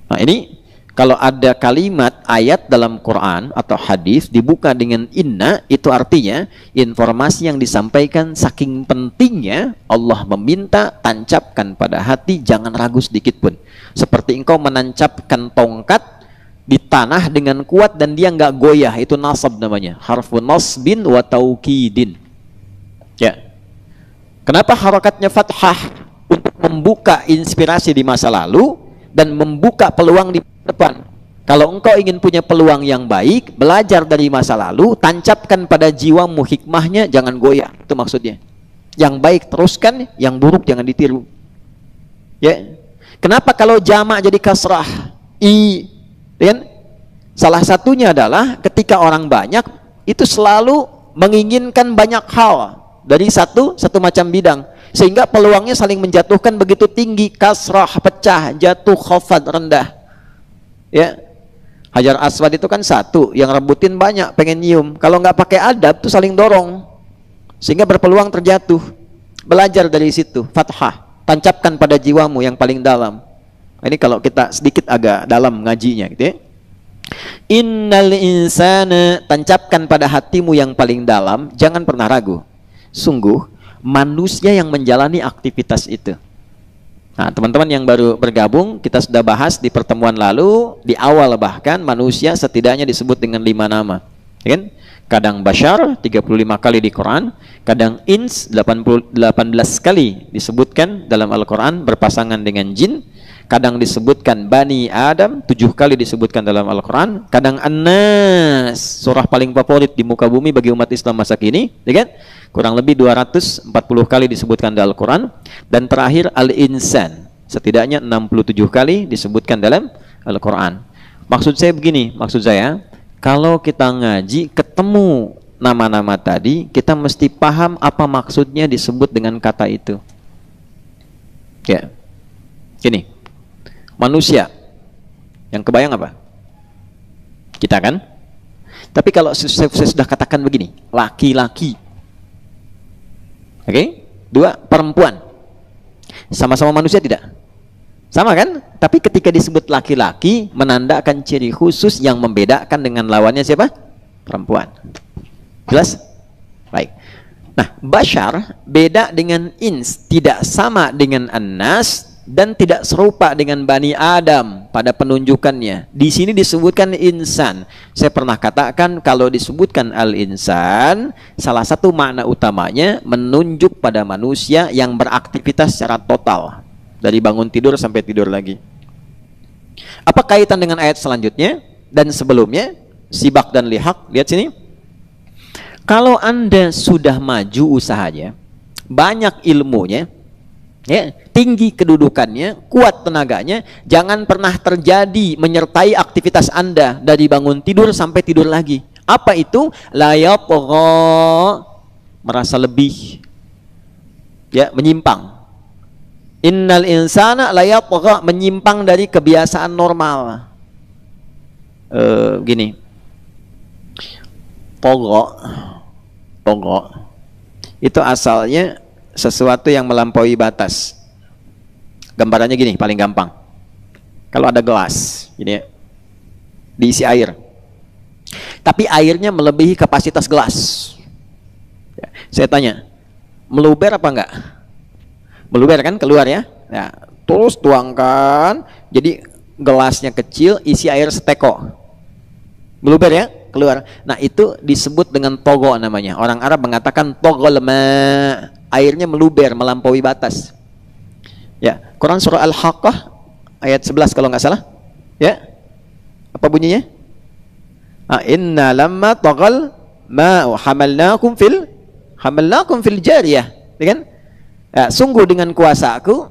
Nah, ini kalau ada kalimat ayat dalam Quran atau hadis dibuka dengan inna, itu artinya informasi yang disampaikan saking pentingnya, Allah meminta tancapkan pada hati, jangan ragu sedikit pun. Seperti engkau menancapkan tongkat di tanah dengan kuat dan dia nggak goyah, itu nasab namanya, harfu nasbin wa taukidin. Ya. Kenapa harakatnya fathah? Untuk membuka inspirasi di masa lalu dan membuka peluang di depan. Kalau engkau ingin punya peluang yang baik, belajar dari masa lalu, tancapkan pada jiwamu hikmahnya, jangan goyah. Itu maksudnya. Yang baik teruskan, yang buruk jangan ditiru. Ya. Kenapa kalau jamak jadi kasrah? Kan? Salah satunya adalah ketika orang banyak itu selalu menginginkan banyak hal dari satu macam bidang, sehingga peluangnya saling menjatuhkan begitu tinggi, kasrah, pecah, jatuh, khafad, rendah. Ya, Hajar Aswad itu kan satu, yang rebutin banyak, pengen nyium. Kalau nggak pakai adab tuh saling dorong, sehingga berpeluang terjatuh. Belajar dari situ, fathah, tancapkan pada jiwamu yang paling dalam. Ini kalau kita sedikit agak dalam ngajinya, gitu ya. Innal insana, tancapkan pada hatimu yang paling dalam, jangan pernah ragu. Sungguh manusia yang menjalani aktivitas itu. Nah, teman-teman yang baru bergabung, kita sudah bahas di pertemuan lalu, di awal bahkan, manusia setidaknya disebut dengan 5 nama. Ya kan? Kadang Bashar 35 kali di Quran, kadang Ins 18 kali disebutkan dalam Al-Quran berpasangan dengan jin, kadang disebutkan Bani Adam 7 kali disebutkan dalam Al-Quran, kadang An-Nas, surah paling favorit di muka bumi bagi umat Islam masa kini, ya kan? Kurang lebih 240 kali disebutkan dalam Al-Quran, dan terakhir Al-Insan, setidaknya 67 kali disebutkan dalam Al-Quran. Maksud saya begini, maksud saya, kalau kita ngaji ketemu nama-nama tadi, kita mesti paham apa maksudnya disebut dengan kata itu. Ya, gini, manusia yang kebayang apa? Kita kan? Tapi kalau saya sudah katakan begini, laki-laki, oke? 2, perempuan, sama-sama manusia tidak? Sama kan? Tapi ketika disebut laki-laki, menandakan ciri khusus yang membedakan dengan lawannya siapa? Perempuan. Jelas? Baik. Nah, Bashar beda dengan Ins, tidak sama dengan An-Nas, dan tidak serupa dengan Bani Adam pada penunjukannya. Di sini disebutkan insan. Saya pernah katakan kalau disebutkan al-insan, salah satu makna utamanya menunjuk pada manusia yang beraktivitas secara total, dari bangun tidur sampai tidur lagi. Apa kaitan dengan ayat selanjutnya dan sebelumnya? Sibak dan lihak. Lihat sini. Kalau Anda sudah maju usahanya, banyak ilmunya, ya, tinggi kedudukannya, kuat tenaganya, jangan pernah terjadi menyertai aktivitas Anda dari bangun tidur sampai tidur lagi. Apa itu? La yatgha, merasa lebih, ya, menyimpang. Innal insana la yatgha, menyimpang dari kebiasaan normal. Gini, togo itu asalnya sesuatu yang melampaui batas. Gambarannya gini, paling gampang. Kalau ada gelas, gini ya, diisi air, tapi airnya melebihi kapasitas gelas. Ya, saya tanya, meluber apa enggak? Meluber kan, keluar ya. Nah, terus tuangkan, jadi gelasnya kecil, isi air seteko. Meluber ya, keluar. Nah, itu disebut dengan togo namanya. Orang Arab mengatakan togol ma, airnya meluber, melampaui batas. Ya, Quran surah Al-Haqqah ayat 11 kalau nggak salah. Ya, apa bunyinya? Inna lamma togal ma hamalnakum fil jariyah, ya kan? Ya, sungguh dengan kuasaku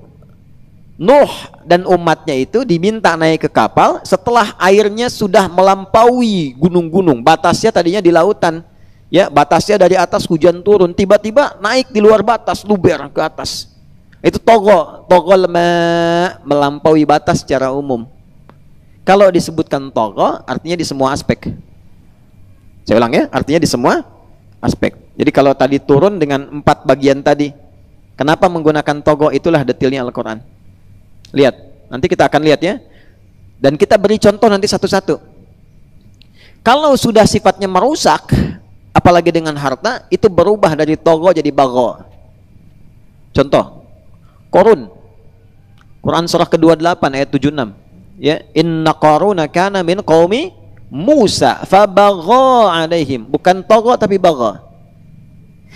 Nuh dan umatnya itu diminta naik ke kapal setelah airnya sudah melampaui gunung-gunung. Batasnya tadinya di lautan, ya, batasnya dari atas hujan turun, tiba-tiba naik di luar batas, luber ke atas. Itu togo melampaui batas secara umum. Kalau disebutkan togo, artinya di semua aspek. Saya ulang ya, artinya di semua aspek. Jadi kalau tadi turun dengan 4 bagian tadi, kenapa menggunakan togo? Itulah detailnya Al-Quran. Lihat, nanti kita akan lihat ya. Dan kita beri contoh nanti satu-satu. Kalau sudah sifatnya merusak, apalagi dengan harta, itu berubah dari togo jadi bago. Contoh, Korun, Quran surah ke-28 ayat 76. Ya, inna Qaruna kana min qaumi Musa fabagha alaihim. Bukan togo tapi bagha.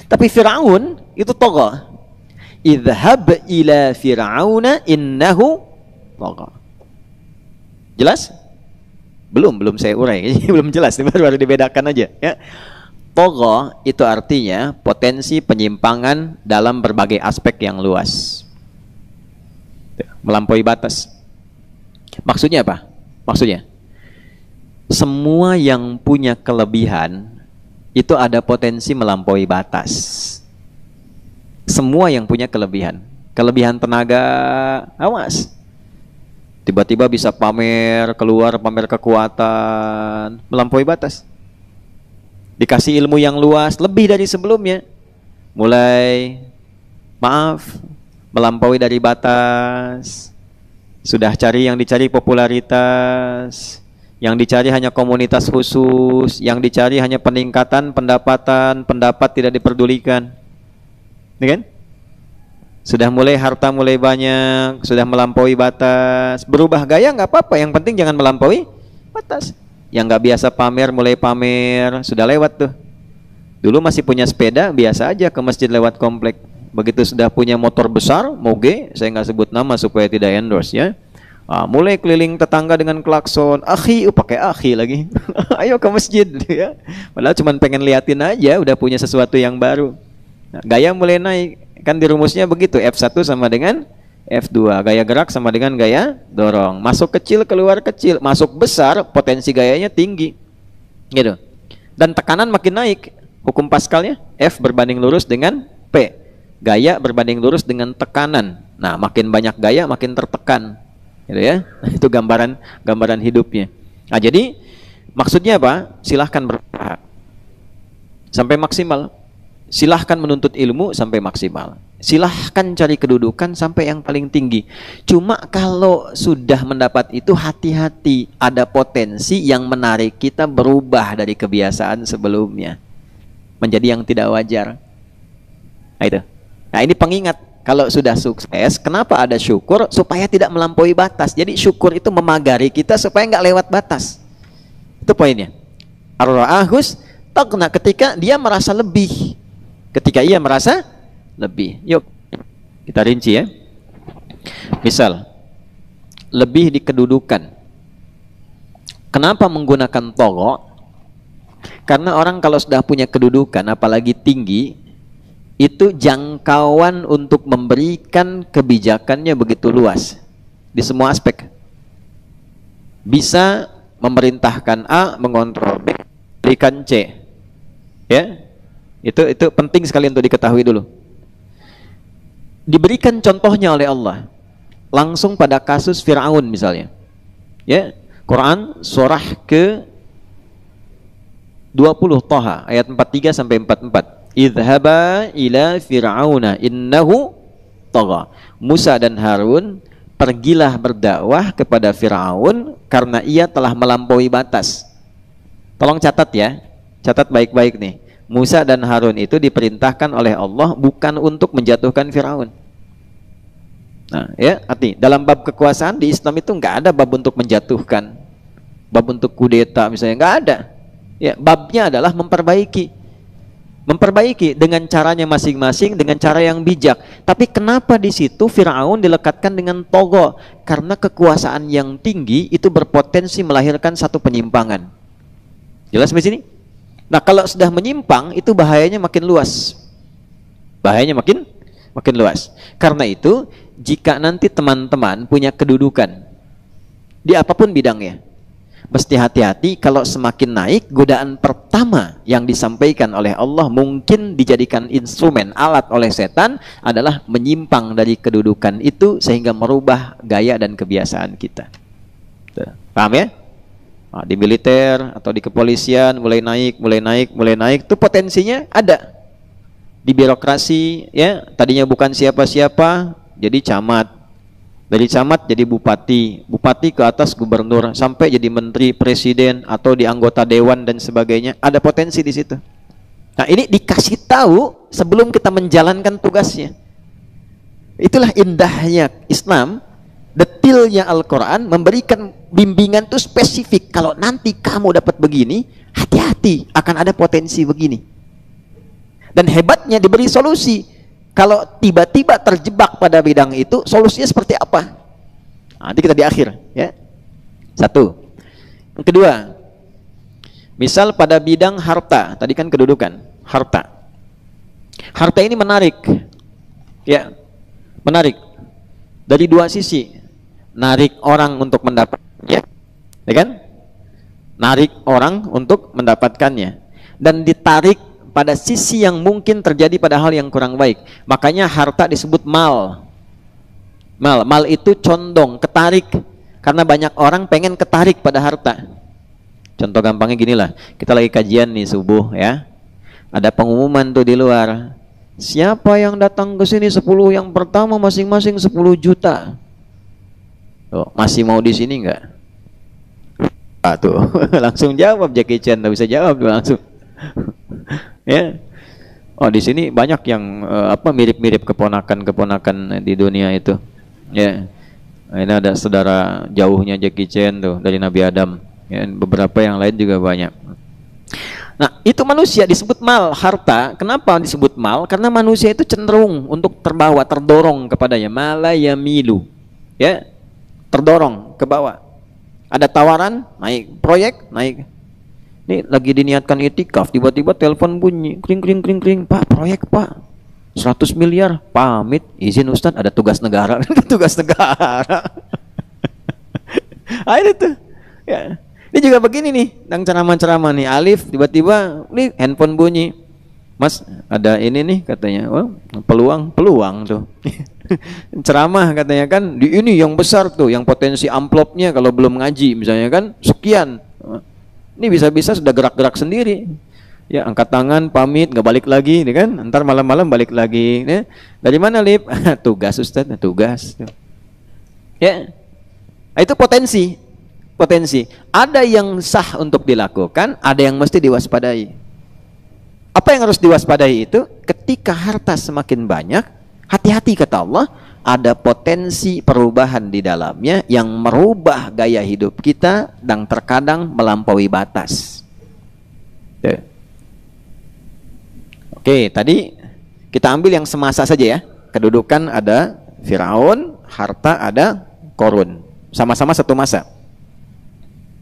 Tapi Fir'aun itu togo. Idhab ila fir'auna innahu tagha. Jelas? Belum saya urai. Belum jelas, baru dibedakan aja ya. Tagha itu artinya potensi penyimpangan dalam berbagai aspek yang luas. Melampaui batas. Maksudnya apa? Maksudnya semua yang punya kelebihan itu ada potensi melampaui batas. Semua yang punya kelebihan tenaga, awas, tiba-tiba bisa pamer keluar, pamer kekuatan, melampaui batas. Dikasih ilmu yang luas, lebih dari sebelumnya, mulai melampaui dari batas. Sudah cari yang dicari popularitas, yang dicari hanya komunitas khusus, yang dicari hanya peningkatan pendapatan, pendapat tidak diperdulikan. Kan? Sudah mulai harta mulai banyak, sudah melampaui batas. Berubah gaya nggak apa-apa, yang penting jangan melampaui batas. Yang nggak biasa pamer mulai pamer, sudah lewat tuh. Dulu masih punya sepeda, biasa aja ke masjid lewat komplek. Begitu sudah punya motor besar, moge, saya nggak sebut nama supaya tidak endorse ya. Mulai keliling tetangga dengan klakson, akhi, pakai akhi lagi. Ayo ke masjid ya. Padahal cuma pengen liatin aja, udah punya sesuatu yang baru. Nah, gaya mulai naik, kan di rumusnya begitu, F1 sama dengan F2, gaya gerak sama dengan gaya dorong. Masuk kecil keluar kecil, masuk besar potensi gayanya tinggi, gitu. Dan tekanan makin naik, hukum Pascalnya F berbanding lurus dengan P, gaya berbanding lurus dengan tekanan. Nah, makin banyak gaya makin tertekan, gitu ya. Itu gambaran hidupnya. Nah, jadi maksudnya apa? Silahkan berusaha sampai maksimal. Silahkan menuntut ilmu sampai maksimal. Silahkan cari kedudukan sampai yang paling tinggi. Cuma kalau sudah mendapat itu, hati-hati. Ada potensi yang menarik kita berubah dari kebiasaan sebelumnya menjadi yang tidak wajar. Nah itu. Nah ini pengingat. Kalau sudah sukses, kenapa ada syukur? Supaya tidak melampaui batas. Jadi syukur itu memagari kita supaya nggak lewat batas. Itu poinnya. Ar-ra'ahus taqna, ketika dia merasa lebih. Ketika ia merasa lebih. Yuk kita rinci ya. Misal lebih di kedudukan. Kenapa menggunakan togo? Karena orang kalau sudah punya kedudukan, apalagi tinggi, itu jangkauan untuk memberikan kebijakannya begitu luas di semua aspek. Bisa memerintahkan A, mengontrol B, berikan C. Ya. Itu penting sekali untuk diketahui dulu. Diberikan contohnya oleh Allah langsung pada kasus Fir'aun misalnya. Ya, Quran surah ke 20 Thaha ayat 43 sampai 44. Idhaba ila fir'auna innahu tagha. Musa dan Harun pergilah berdakwah kepada Fir'aun karena ia telah melampaui batas. Tolong catat ya. Catat baik-baik nih. Musa dan Harun itu diperintahkan oleh Allah bukan untuk menjatuhkan Fir'aun. Nah, ya, arti dalam bab kekuasaan di Islam itu nggak ada bab untuk menjatuhkan, bab untuk kudeta misalnya, nggak ada. Ya, babnya adalah memperbaiki dengan caranya masing-masing, dengan cara yang bijak. Tapi kenapa di situ Fir'aun dilekatkan dengan togo? Karena kekuasaan yang tinggi itu berpotensi melahirkan satu penyimpangan. Jelas di sini? Nah, kalau sudah menyimpang itu bahayanya makin luas. Bahayanya makin luas. Karena itu jika nanti teman-teman punya kedudukan di apapun bidangnya, mesti hati-hati kalau semakin naik, godaan pertama yang disampaikan oleh Allah mungkin dijadikan instrumen, alat oleh setan adalah menyimpang dari kedudukan itu sehingga merubah gaya dan kebiasaan kita. Tuh, paham ya? Nah, di militer atau di kepolisian mulai naik, itu potensinya ada. Di birokrasi ya, tadinya bukan siapa-siapa jadi camat. Dari camat jadi bupati, bupati ke atas gubernur, sampai jadi menteri, presiden, atau di anggota dewan dan sebagainya. Ada potensi di situ. Nah, ini dikasih tahu sebelum kita menjalankan tugasnya. Itulah indahnya Islam, detailnya Al-Quran memberikan bimbingan itu spesifik. Kalau nanti kamu dapat begini, hati-hati, akan ada potensi begini. Dan hebatnya diberi solusi. Kalau tiba-tiba terjebak pada bidang itu, solusinya seperti apa? Nanti kita di akhir, ya. Satu. Yang kedua, misal pada bidang harta, tadi kan kedudukan, harta. Harta ini menarik, ya, menarik dari dua sisi. Narik orang untuk mendapatkannya, ya kan? Narik orang untuk mendapatkannya, dan ditarik pada sisi yang mungkin terjadi pada hal yang kurang baik. Makanya harta disebut mal. Mal itu condong, ketarik. Karena banyak orang pengen ketarik pada harta. Contoh gampangnya ginilah, kita lagi kajian nih subuh ya. Ada pengumuman tuh di luar. Siapa yang datang ke sini 10 yang pertama masing-masing 10 juta. Tuh, masih mau di sini enggak? Tuh, langsung jawab Jackie Chan, enggak bisa jawab tuh langsung. Ya, oh di sini banyak yang mirip-mirip keponakan di dunia itu. Ya, ini ada saudara jauhnya Jackie Chan tuh dari Nabi Adam. Ya, beberapa yang lain juga banyak. Nah, itu manusia disebut mal, harta. Kenapa disebut mal? Karena manusia itu cenderung untuk terbawa, terdorong kepadanya. Malayamilu, ya, terdorong ke bawah. Ada tawaran, naik, proyek, naik. Ini lagi diniatkan itikaf, tiba-tiba telepon bunyi, kring, Pak, proyek Pak, 100 miliar, pamit, izin Ustadz, ada tugas negara. Tugas negara. Ini tuh, ya. Ini juga begini nih, yang ceramah-ceramah nih, Alif, tiba-tiba, nih handphone bunyi, Mas, ada ini nih katanya, oh, peluang tuh. Ceramah katanya kan, di ini yang besar tuh, yang potensi amplopnya kalau belum ngaji, misalnya kan, sekian. Ini bisa-bisa sudah gerak-gerak sendiri. Ya, angkat tangan, pamit, nggak balik lagi, kan? Ntar malam-malam balik lagi. Ya. Dari mana, Lip? Tugas, Ustadz, tugas. Ya, itu potensi. Ada yang sah untuk dilakukan, ada yang mesti diwaspadai. Apa yang harus diwaspadai itu? Ketika harta semakin banyak, hati-hati kata Allah. Ada potensi perubahan di dalamnya yang merubah gaya hidup kita dan terkadang melampaui batas. Oke, tadi kita ambil yang semasa saja ya. Kedudukan ada Firaun, harta ada Korun. Sama-sama satu masa.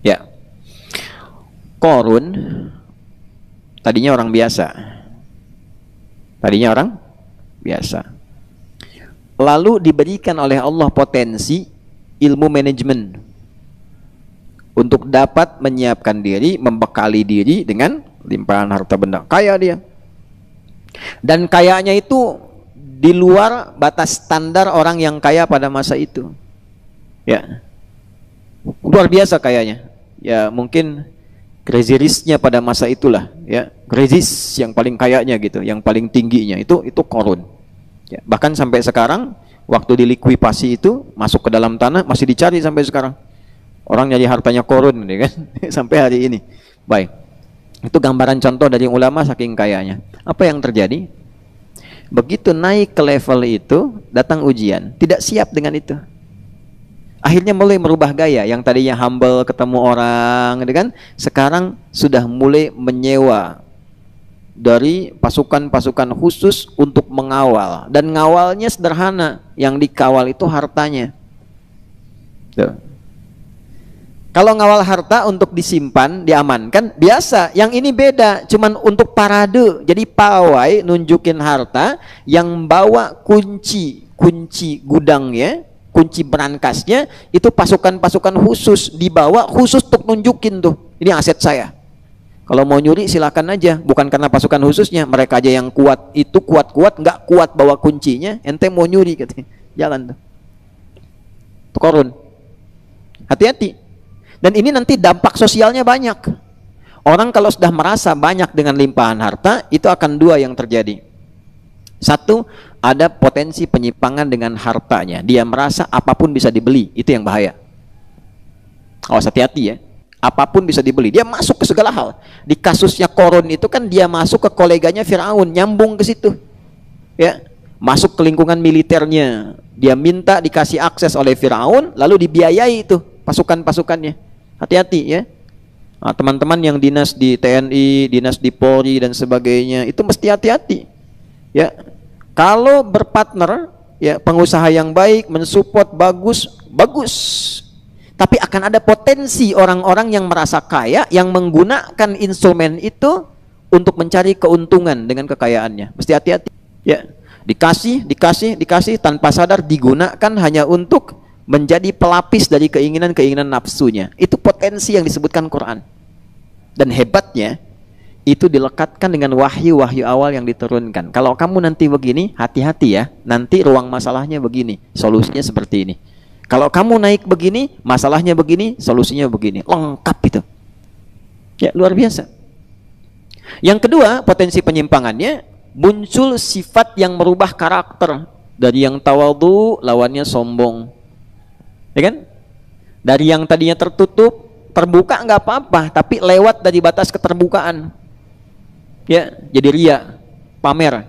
Ya. Korun tadinya orang biasa. Lalu diberikan oleh Allah potensi ilmu manajemen untuk dapat menyiapkan diri, membekali diri dengan limpahan harta benda. Kaya dia. Dan kayanya itu di luar batas standar orang yang kaya pada masa itu. Ya. Luar biasa kayanya. Ya, mungkin crazy rich-nya pada masa itulah, ya. Crazy rich yang paling kayanya gitu, yang paling tingginya itu Korun. Ya, bahkan sampai sekarang waktu dilikuidasi itu masuk ke dalam tanah masih dicari sampai sekarang. Orang nyari hartanya Korun, ya kan? Sampai hari ini. Baik. Itu gambaran contoh dari ulama saking kayanya. Apa yang terjadi? Begitu naik ke level itu, datang ujian, tidak siap dengan itu. Akhirnya mulai merubah gaya. Yang tadinya humble ketemu orang, ya kan? Sekarang sudah mulai menyewa dari pasukan-pasukan khusus untuk mengawal, dan ngawalnya sederhana, yang dikawal itu hartanya. Tuh. Kalau ngawal harta untuk disimpan, diamankan, biasa. Yang ini beda, cuman untuk parade. Jadi pawai nunjukin harta, yang bawa kunci kunci gudangnya, kunci berangkasnya, itu pasukan-pasukan khusus dibawa khusus untuk nunjukin tuh, ini aset saya. Kalau mau nyuri silakan aja, bukan karena pasukan khususnya, mereka aja yang kuat, itu kuat-kuat, nggak kuat bawa kuncinya, ente mau nyuri katanya, jalan tuh. Korun. Hati-hati. Dan ini nanti dampak sosialnya banyak. Orang kalau sudah merasa banyak dengan limpahan harta, itu akan dua yang terjadi. Satu, ada potensi penyimpangan dengan hartanya. Dia merasa apapun bisa dibeli, itu yang bahaya. Awas, hati-hati ya. Apapun bisa dibeli. Dia masuk ke segala hal. Di kasusnya Korun itu kan dia masuk ke koleganya Firaun, nyambung ke situ. Ya, masuk ke lingkungan militernya. Dia minta dikasih akses oleh Firaun, lalu dibiayai itu pasukan-pasukannya. Hati-hati ya. Nah, teman-teman yang dinas di TNI, dinas di Polri dan sebagainya, itu mesti hati-hati. Ya, kalau berpartner, ya pengusaha yang baik, mensupport bagus, bagus. Tapi akan ada potensi orang-orang yang merasa kaya yang menggunakan instrumen itu untuk mencari keuntungan dengan kekayaannya. Mesti hati-hati. Ya, dikasih tanpa sadar digunakan hanya untuk menjadi pelapis dari keinginan-keinginan nafsunya. Itu potensi yang disebutkan Quran. Dan hebatnya itu dilekatkan dengan wahyu-wahyu awal yang diturunkan. Kalau kamu nanti begini, hati-hati ya. Nanti ruang masalahnya begini, solusinya seperti ini. Kalau kamu naik begini, masalahnya begini, solusinya begini. Lengkap itu. Ya, luar biasa. Yang kedua, potensi penyimpangannya muncul sifat yang merubah karakter. Dari yang tawadhu, lawannya sombong. Ya kan? Dari yang tadinya tertutup, terbuka nggak apa-apa, tapi lewat dari batas keterbukaan. Ya, jadi ria, pamer.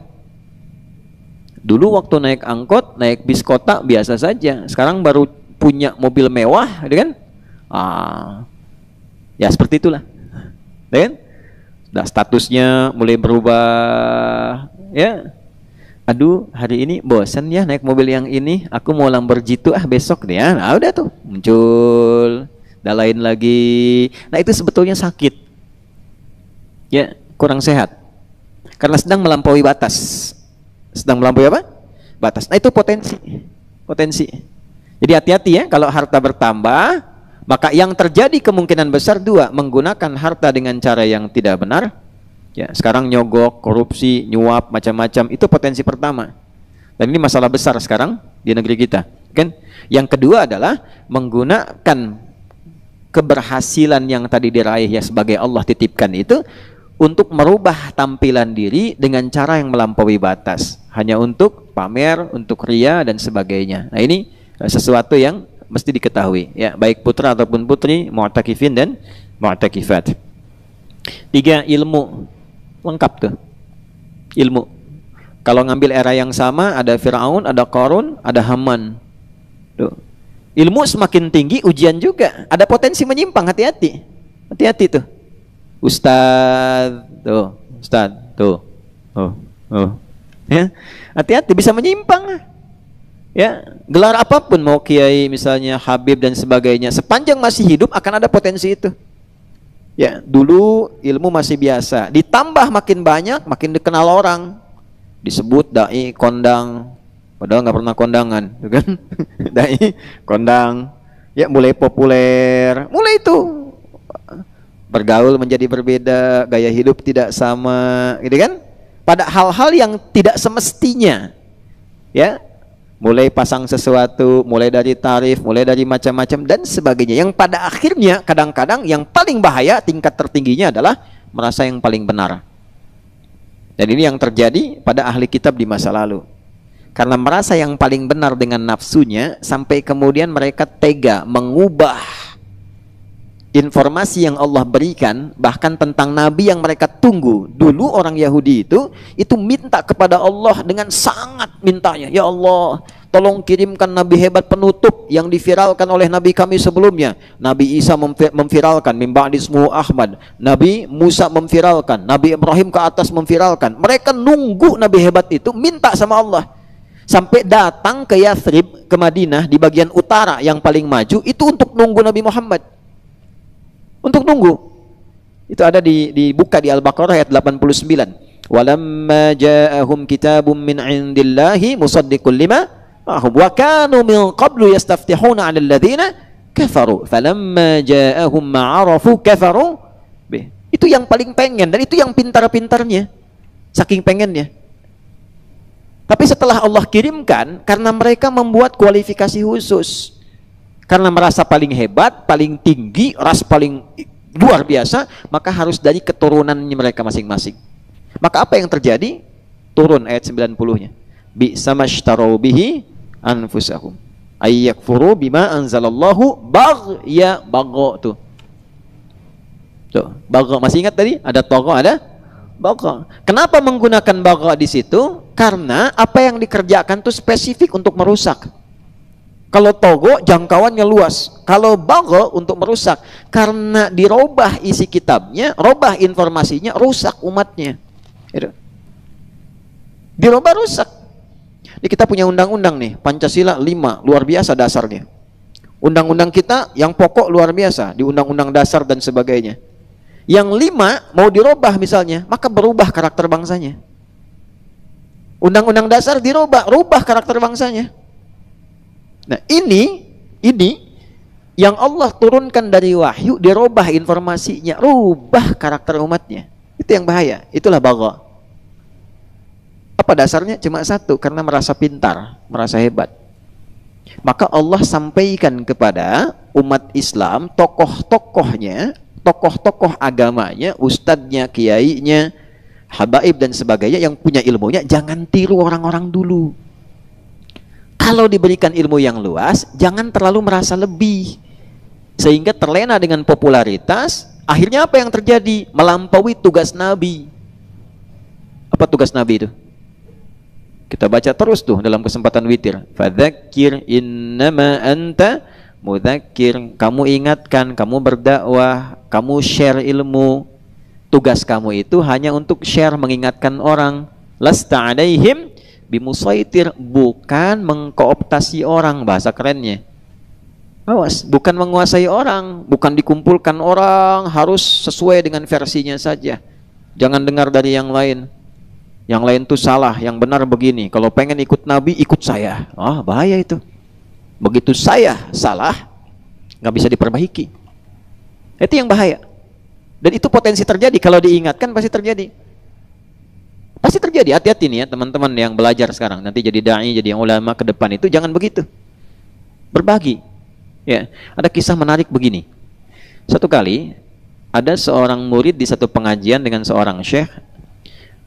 Dulu waktu naik angkot, naik bis kota biasa saja. Sekarang baru punya mobil mewah, gitu kan? Ya seperti itulah, ya kan? Nah, statusnya mulai berubah, ya. Aduh, hari ini bosan ya naik mobil yang ini. Aku mau Lamborghini besok deh ya. Nah, udah tuh muncul, dah lain lagi. Nah, itu sebetulnya sakit, ya, kurang sehat, karena sedang melampaui batas. Sedang melampaui apa? Batas. Nah, itu potensi. Jadi hati-hati ya, kalau harta bertambah, maka yang terjadi kemungkinan besar dua, menggunakan harta dengan cara yang tidak benar. Ya, sekarang nyogok, korupsi, nyuap, macam-macam, itu potensi pertama. Dan ini masalah besar sekarang di negeri kita, kan? Yang kedua adalah menggunakan keberhasilan yang tadi diraih ya sebagai Allah titipkan itu untuk merubah tampilan diri dengan cara yang melampaui batas, hanya untuk pamer, untuk ria dan sebagainya. Nah, ini sesuatu yang mesti diketahui ya, baik putra ataupun putri, mu'takifin dan mu'takifat. Tiga, ilmu. Lengkap tuh ilmu. Kalau ngambil era yang sama, ada Firaun, ada Qarun, ada Haman. Tuh. Ilmu semakin tinggi, ujian juga. Ada potensi menyimpang, hati-hati. Hati-hati tuh. Ustadz, tuh. Ya, hati-hati bisa menyimpang. Ya, gelar apapun, mau kiai misalnya, Habib dan sebagainya, sepanjang masih hidup akan ada potensi itu. Ya, dulu ilmu masih biasa, ditambah makin banyak, makin dikenal orang, disebut dai kondang, padahal nggak pernah kondangan, kan? Dai kondang, ya mulai populer, mulai itu bergaul menjadi berbeda, gaya hidup tidak sama, gitu kan? Pada hal-hal yang tidak semestinya, ya. Mulai pasang sesuatu, mulai dari tarif, mulai dari macam-macam dan sebagainya. Yang pada akhirnya kadang-kadang yang paling bahaya, tingkat tertingginya adalah merasa yang paling benar. Dan ini yang terjadi pada ahli kitab di masa lalu. Karena merasa yang paling benar dengan nafsunya, sampai kemudian mereka tega mengubah informasi yang Allah berikan, bahkan tentang Nabi yang mereka tunggu. Dulu orang Yahudi itu minta kepada Allah dengan sangat mintanya, ya Allah, tolong kirimkan Nabi hebat penutup yang diviralkan oleh Nabi kami sebelumnya. Nabi Isa memviralkan, min ba'di ismuhu Ahmad. Nabi Musa memviralkan, Nabi Ibrahim ke atas memviralkan. Mereka nunggu Nabi hebat itu, minta sama Allah. Sampai datang ke Yathrib, ke Madinah, di bagian utara yang paling maju, itu untuk nunggu Nabi Muhammad. Untuk nunggu. Itu ada dibuka di Al-Baqarah ayat 89. Walamma ja'ahum kitabun min indillahi musaddiqul lima Wa kanu min qablu yastaftihuna 'alal ladzina kafaru falamma ja'ahum ma'arafu kafaru bih. Itu yang paling pengen dan itu yang pintar-pintarnya. Saking pengennya. Tapi setelah Allah kirimkan, karena mereka membuat kualifikasi khusus. Karena merasa paling hebat, paling tinggi, ras paling luar biasa, maka harus dari keturunannya mereka masing-masing. Maka apa yang terjadi? Turun ayat 90-nya. Bi'samashtaraw bihi anfusahum ayyakfuru bima anzalallahu baghya tuh. Tuh, bagha masih ingat tadi? Ada tagha, ada bagha. Kenapa menggunakan bagha di situ? Karena apa yang dikerjakan itu spesifik untuk merusak. Kalau togo jangkauannya luas, kalau bagha untuk merusak. Karena dirubah isi kitabnya, robah informasinya, rusak umatnya. Gitu. Dirubah rusak. Ini kita punya undang-undang nih, Pancasila 5, luar biasa dasarnya. Undang-undang kita yang pokok luar biasa, di undang-undang dasar dan sebagainya. Yang 5 mau dirubah misalnya, maka berubah karakter bangsanya. Undang-undang dasar dirubah, rubah karakter bangsanya. Nah, ini yang Allah turunkan dari wahyu, dirubah informasinya, rubah karakter umatnya. Itu yang bahaya, itulah bagha. Apa dasarnya? Cuma satu, karena merasa pintar, merasa hebat. Maka Allah sampaikan kepada umat Islam, tokoh-tokohnya, tokoh-tokoh agamanya, ustadznya, kiainya, habaib dan sebagainya yang punya ilmunya, jangan tiru orang-orang dulu. Kalau diberikan ilmu yang luas, jangan terlalu merasa lebih. Sehingga terlena dengan popularitas, akhirnya apa yang terjadi? Melampaui tugas Nabi. Apa tugas Nabi itu? Kita baca terus tuh dalam kesempatan witir. Fadzakir innama anta mudzakir. Kamu ingatkan, kamu berdakwah, kamu share ilmu. Tugas kamu itu hanya untuk share, mengingatkan orang. Lasta alaihim bimusaitir, bukan mengkooptasi orang, bahasa kerennya. Awas, bukan menguasai orang, bukan dikumpulkan orang, harus sesuai dengan versinya saja. Jangan dengar dari yang lain. Yang lain tuh salah, yang benar begini. Kalau pengen ikut Nabi, ikut saya. Ah, bahaya itu. Begitu saya salah, nggak bisa diperbaiki. Itu yang bahaya. Dan itu potensi terjadi, kalau diingatkan pasti terjadi. Pasti terjadi, hati-hati nih ya teman-teman yang belajar sekarang. Nanti jadi da'i, jadi yang ulama ke depan itu, jangan begitu. Berbagi. Ya, ada kisah menarik begini. Satu kali, ada seorang murid di satu pengajian dengan seorang syekh,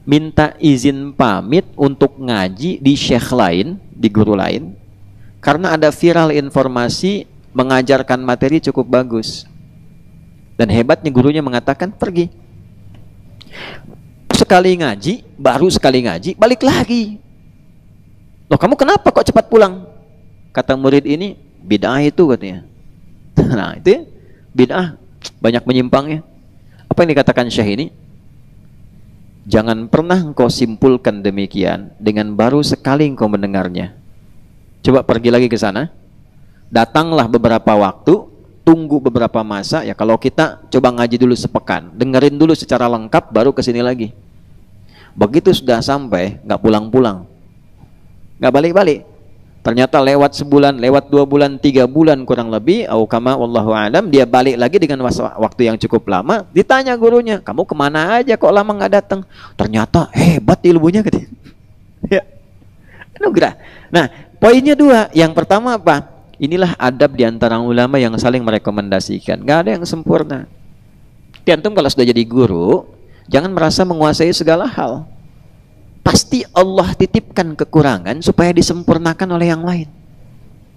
minta izin pamit untuk ngaji di syekh lain, di guru lain, karena ada viral informasi mengajarkan materi cukup bagus. Dan hebatnya gurunya mengatakan pergi. Sekali ngaji, baru sekali ngaji, balik lagi. Loh, kamu kenapa kok cepat pulang? Kata murid ini, bid'ah itu katanya. Nah, itu ya, bid'ah, banyak menyimpangnya. Apa yang dikatakan syekh ini? Jangan pernah engkau simpulkan demikian dengan baru sekali engkau mendengarnya. Coba pergi lagi ke sana. Datanglah beberapa waktu, tunggu beberapa masa. Ya kalau kita coba ngaji dulu sepekan, dengerin dulu secara lengkap, baru ke sini lagi. Begitu sudah sampai, nggak pulang-pulang, nggak balik-balik. Ternyata lewat sebulan, lewat 2 bulan, 3 bulan kurang lebih, au kama wallahu alam, dia balik lagi dengan waktu yang cukup lama. Ditanya gurunya, kamu kemana aja kok lama nggak datang? Ternyata hebat ilmunya katanya. Ya, anugerah. Nah, poinnya 2. Yang pertama apa? Inilah adab di antara ulama yang saling merekomendasikan. Nggak ada yang sempurna. Antum kalau sudah jadi guru, jangan merasa menguasai segala hal. Pasti Allah titipkan kekurangan supaya disempurnakan oleh yang lain.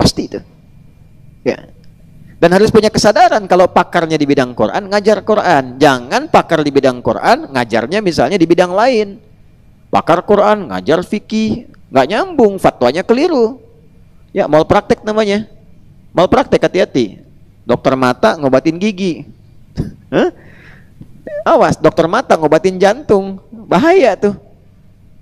Pasti itu. Ya. Dan harus punya kesadaran kalau pakarnya di bidang Quran, ngajar Quran. Jangan pakar di bidang Quran, ngajarnya misalnya di bidang lain. Pakar Quran, ngajar fikih, nggak nyambung, fatwanya keliru. Ya, mal praktek namanya. Mal praktek, hati-hati. Dokter mata ngobatin gigi. Hah? Awas, dokter mata ngobatin jantung. Bahaya tuh.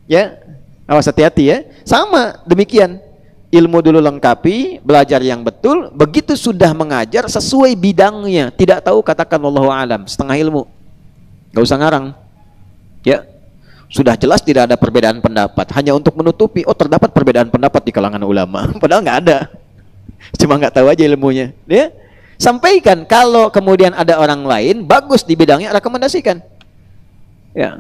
Ya, awas, hati-hati ya. Sama demikian, ilmu dulu lengkapi, belajar yang betul. Begitu sudah mengajar sesuai bidangnya, tidak tahu katakan wallahu alam, setengah ilmu, nggak usah ngarang. Ya, Sudah jelas tidak ada perbedaan pendapat, hanya untuk menutupi, oh terdapat perbedaan pendapat di kalangan ulama. Padahal nggak ada, cuma nggak tahu aja ilmunya. Ya, sampaikan kalau kemudian ada orang lain bagus di bidangnya, rekomendasikan. Ya,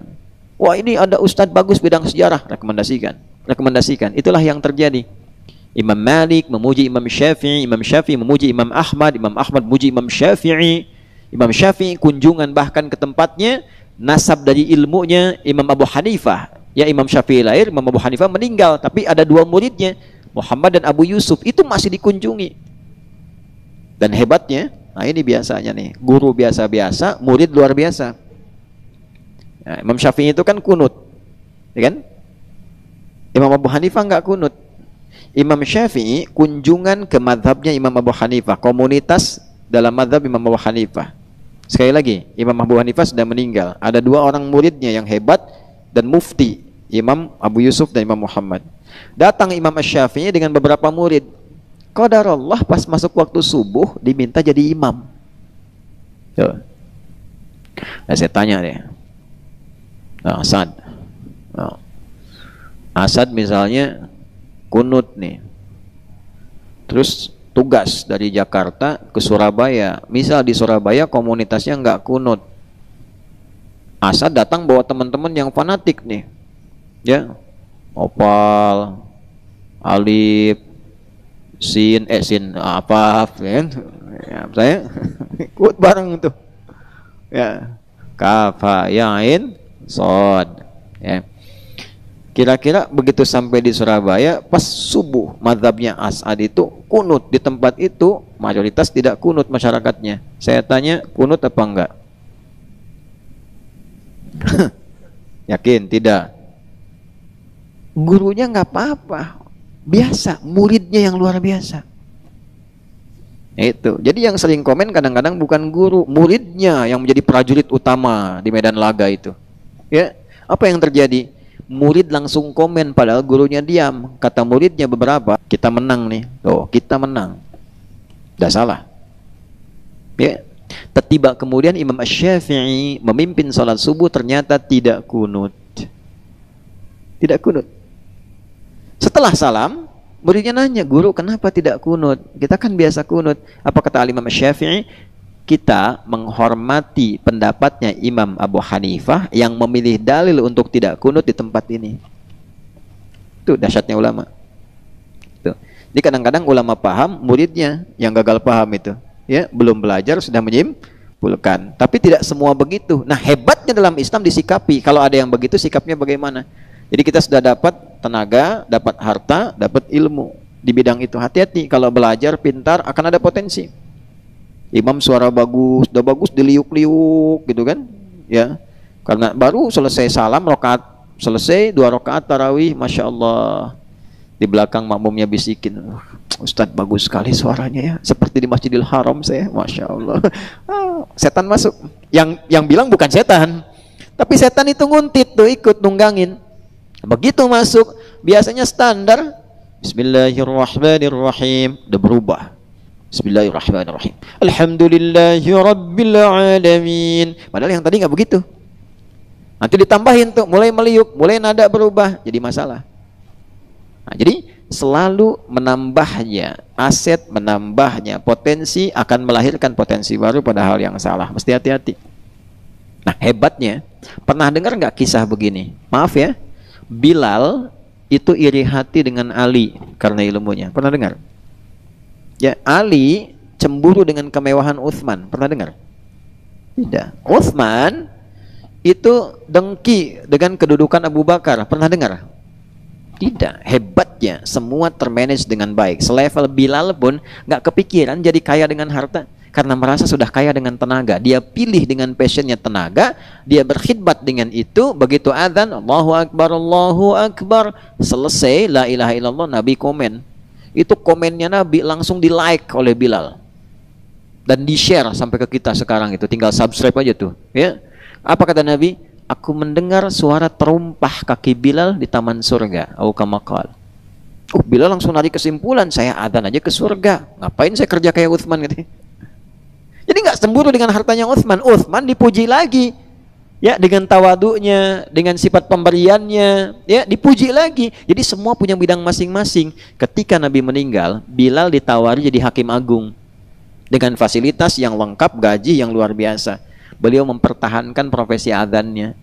wah ini ada ustadz bagus bidang sejarah, rekomendasikan. Itulah yang terjadi. Imam Malik memuji Imam Syafi'i, Imam Syafi'i memuji Imam Ahmad, Imam Ahmad memuji Imam Syafi'i, Imam Syafi'i kunjungan bahkan ke tempatnya. Nasab dari ilmunya Imam Abu Hanifah, ya Imam Syafi'i lahir, Imam Abu Hanifah meninggal, tapi ada dua muridnya, Muhammad dan Abu Yusuf, itu masih dikunjungi. Dan hebatnya, nah ini biasanya nih, guru biasa-biasa, murid luar biasa. Nah, Imam Syafi'i itu kan kunut, ya kan? Imam Abu Hanifah nggak kunut. Imam Syafi'i kunjungan ke madhabnya Imam Abu Hanifah, komunitas dalam madhab Imam Abu Hanifah. Sekali lagi, Imam Abu Hanifah sudah meninggal. Ada dua orang muridnya yang hebat dan mufti, Imam Abu Yusuf dan Imam Muhammad. Datang Imam Asy-Syafi'i dengan beberapa murid. Qadarullah pas masuk waktu subuh diminta jadi imam. Tuh. Nah, saya tanya deh. Nah, Asad. Nah, Asad misalnya kunut nih. Terus tugas dari Jakarta ke Surabaya, misal di Surabaya komunitasnya nggak kunut, Asad datang bawa teman-teman yang fanatik nih, ya, Opal, Alif, Sin apa, kan? Ya, saya ikut bareng tuh, ya, Kafa, Yain, Sod, ya. Kira-kira begitu sampai di Surabaya, pas subuh, mazhabnya As'ad itu kunut di tempat itu, mayoritas tidak kunut masyarakatnya. Saya tanya, kunut apa enggak? Yakin? Tidak. Gurunya nggak apa-apa, biasa, muridnya yang luar biasa. Itu. Jadi yang sering komen kadang-kadang bukan guru, muridnya yang menjadi prajurit utama di medan laga itu. Ya, apa yang terjadi? Murid langsung komen padahal gurunya diam. Kata muridnya beberapa, kita menang nih. Oh, kita menang. Tidak salah. Ya. Tiba kemudian Imam Asy-Syafi'i memimpin salat subuh ternyata tidak kunut. Tidak kunut. Setelah salam, muridnya nanya, "Guru, kenapa tidak kunut? Kita kan biasa kunut." Apa kata Imam Asy-Syafi'i? Kita menghormati pendapatnya Imam Abu Hanifah yang memilih dalil untuk tidak kunut di tempat ini. Itu dahsyatnya ulama. Tuh. Jadi kadang-kadang ulama paham, muridnya yang gagal paham itu, ya, belum belajar sudah menyimpulkan. Tapi tidak semua begitu. Nah, hebatnya dalam Islam disikapi. Kalau ada yang begitu, sikapnya bagaimana? Jadi kita sudah dapat tenaga, dapat harta, dapat ilmu di bidang itu. Hati-hati, kalau belajar pintar akan ada potensi. Imam suara bagus, udah bagus diliuk-liuk gitu kan, ya, karena baru selesai salam, rakaat selesai, 2 rakaat tarawih, masya Allah, di belakang makmumnya bisikin, Ustadz bagus sekali suaranya ya, seperti di Masjidil Haram saya, masya Allah. Setan masuk, yang bilang bukan setan, tapi setan itu nguntit tuh, ikut nunggangin. Begitu masuk, biasanya standar Bismillahirrahmanirrahim, udah berubah. Bismillahirrahmanirrahim. Alhamdulillahi rabbil alamin. Padahal yang tadi nggak begitu. Nanti ditambahin tuh, mulai meliuk, mulai nada berubah, jadi masalah. Nah, jadi selalu menambahnya aset, menambahnya potensi akan melahirkan potensi baru pada hal yang salah. Mesti hati-hati. Nah, hebatnya, pernah dengar nggak kisah begini? Maaf ya, Bilal itu iri hati dengan Ali karena ilmunya. Pernah dengar? Ya, Ali cemburu dengan kemewahan Utsman. Pernah dengar? Tidak. Utsman itu dengki dengan kedudukan Abu Bakar. Pernah dengar? Tidak. Hebatnya semua termanage dengan baik. Selevel Bilal pun nggak kepikiran jadi kaya dengan harta, karena merasa sudah kaya dengan tenaga. Dia pilih dengan passionnya tenaga, dia berkhidmat dengan itu. Begitu adzan, Allahu Akbar, Allahu Akbar, selesai la ilaha illallah, Nabi komen. Itu komennya Nabi langsung di like oleh Bilal dan di share sampai ke kita sekarang. Itu tinggal subscribe aja tuh, ya. Apa kata Nabi? Aku mendengar suara terumpah kaki Bilal di taman surga. Au kama qala. Bilal langsung lari kesimpulan, saya adzan aja ke surga, ngapain saya kerja kayak Utsman gitu. Jadi nggak cemburu dengan hartanya Utsman. Utsman dipuji lagi, Ya, dengan tawadunya, dengan sifat pemberiannya, ya dipuji lagi. Jadi semua punya bidang masing-masing. Ketika Nabi meninggal, Bilal ditawari jadi hakim agung dengan fasilitas yang lengkap, gaji yang luar biasa. Beliau mempertahankan profesi adzannya.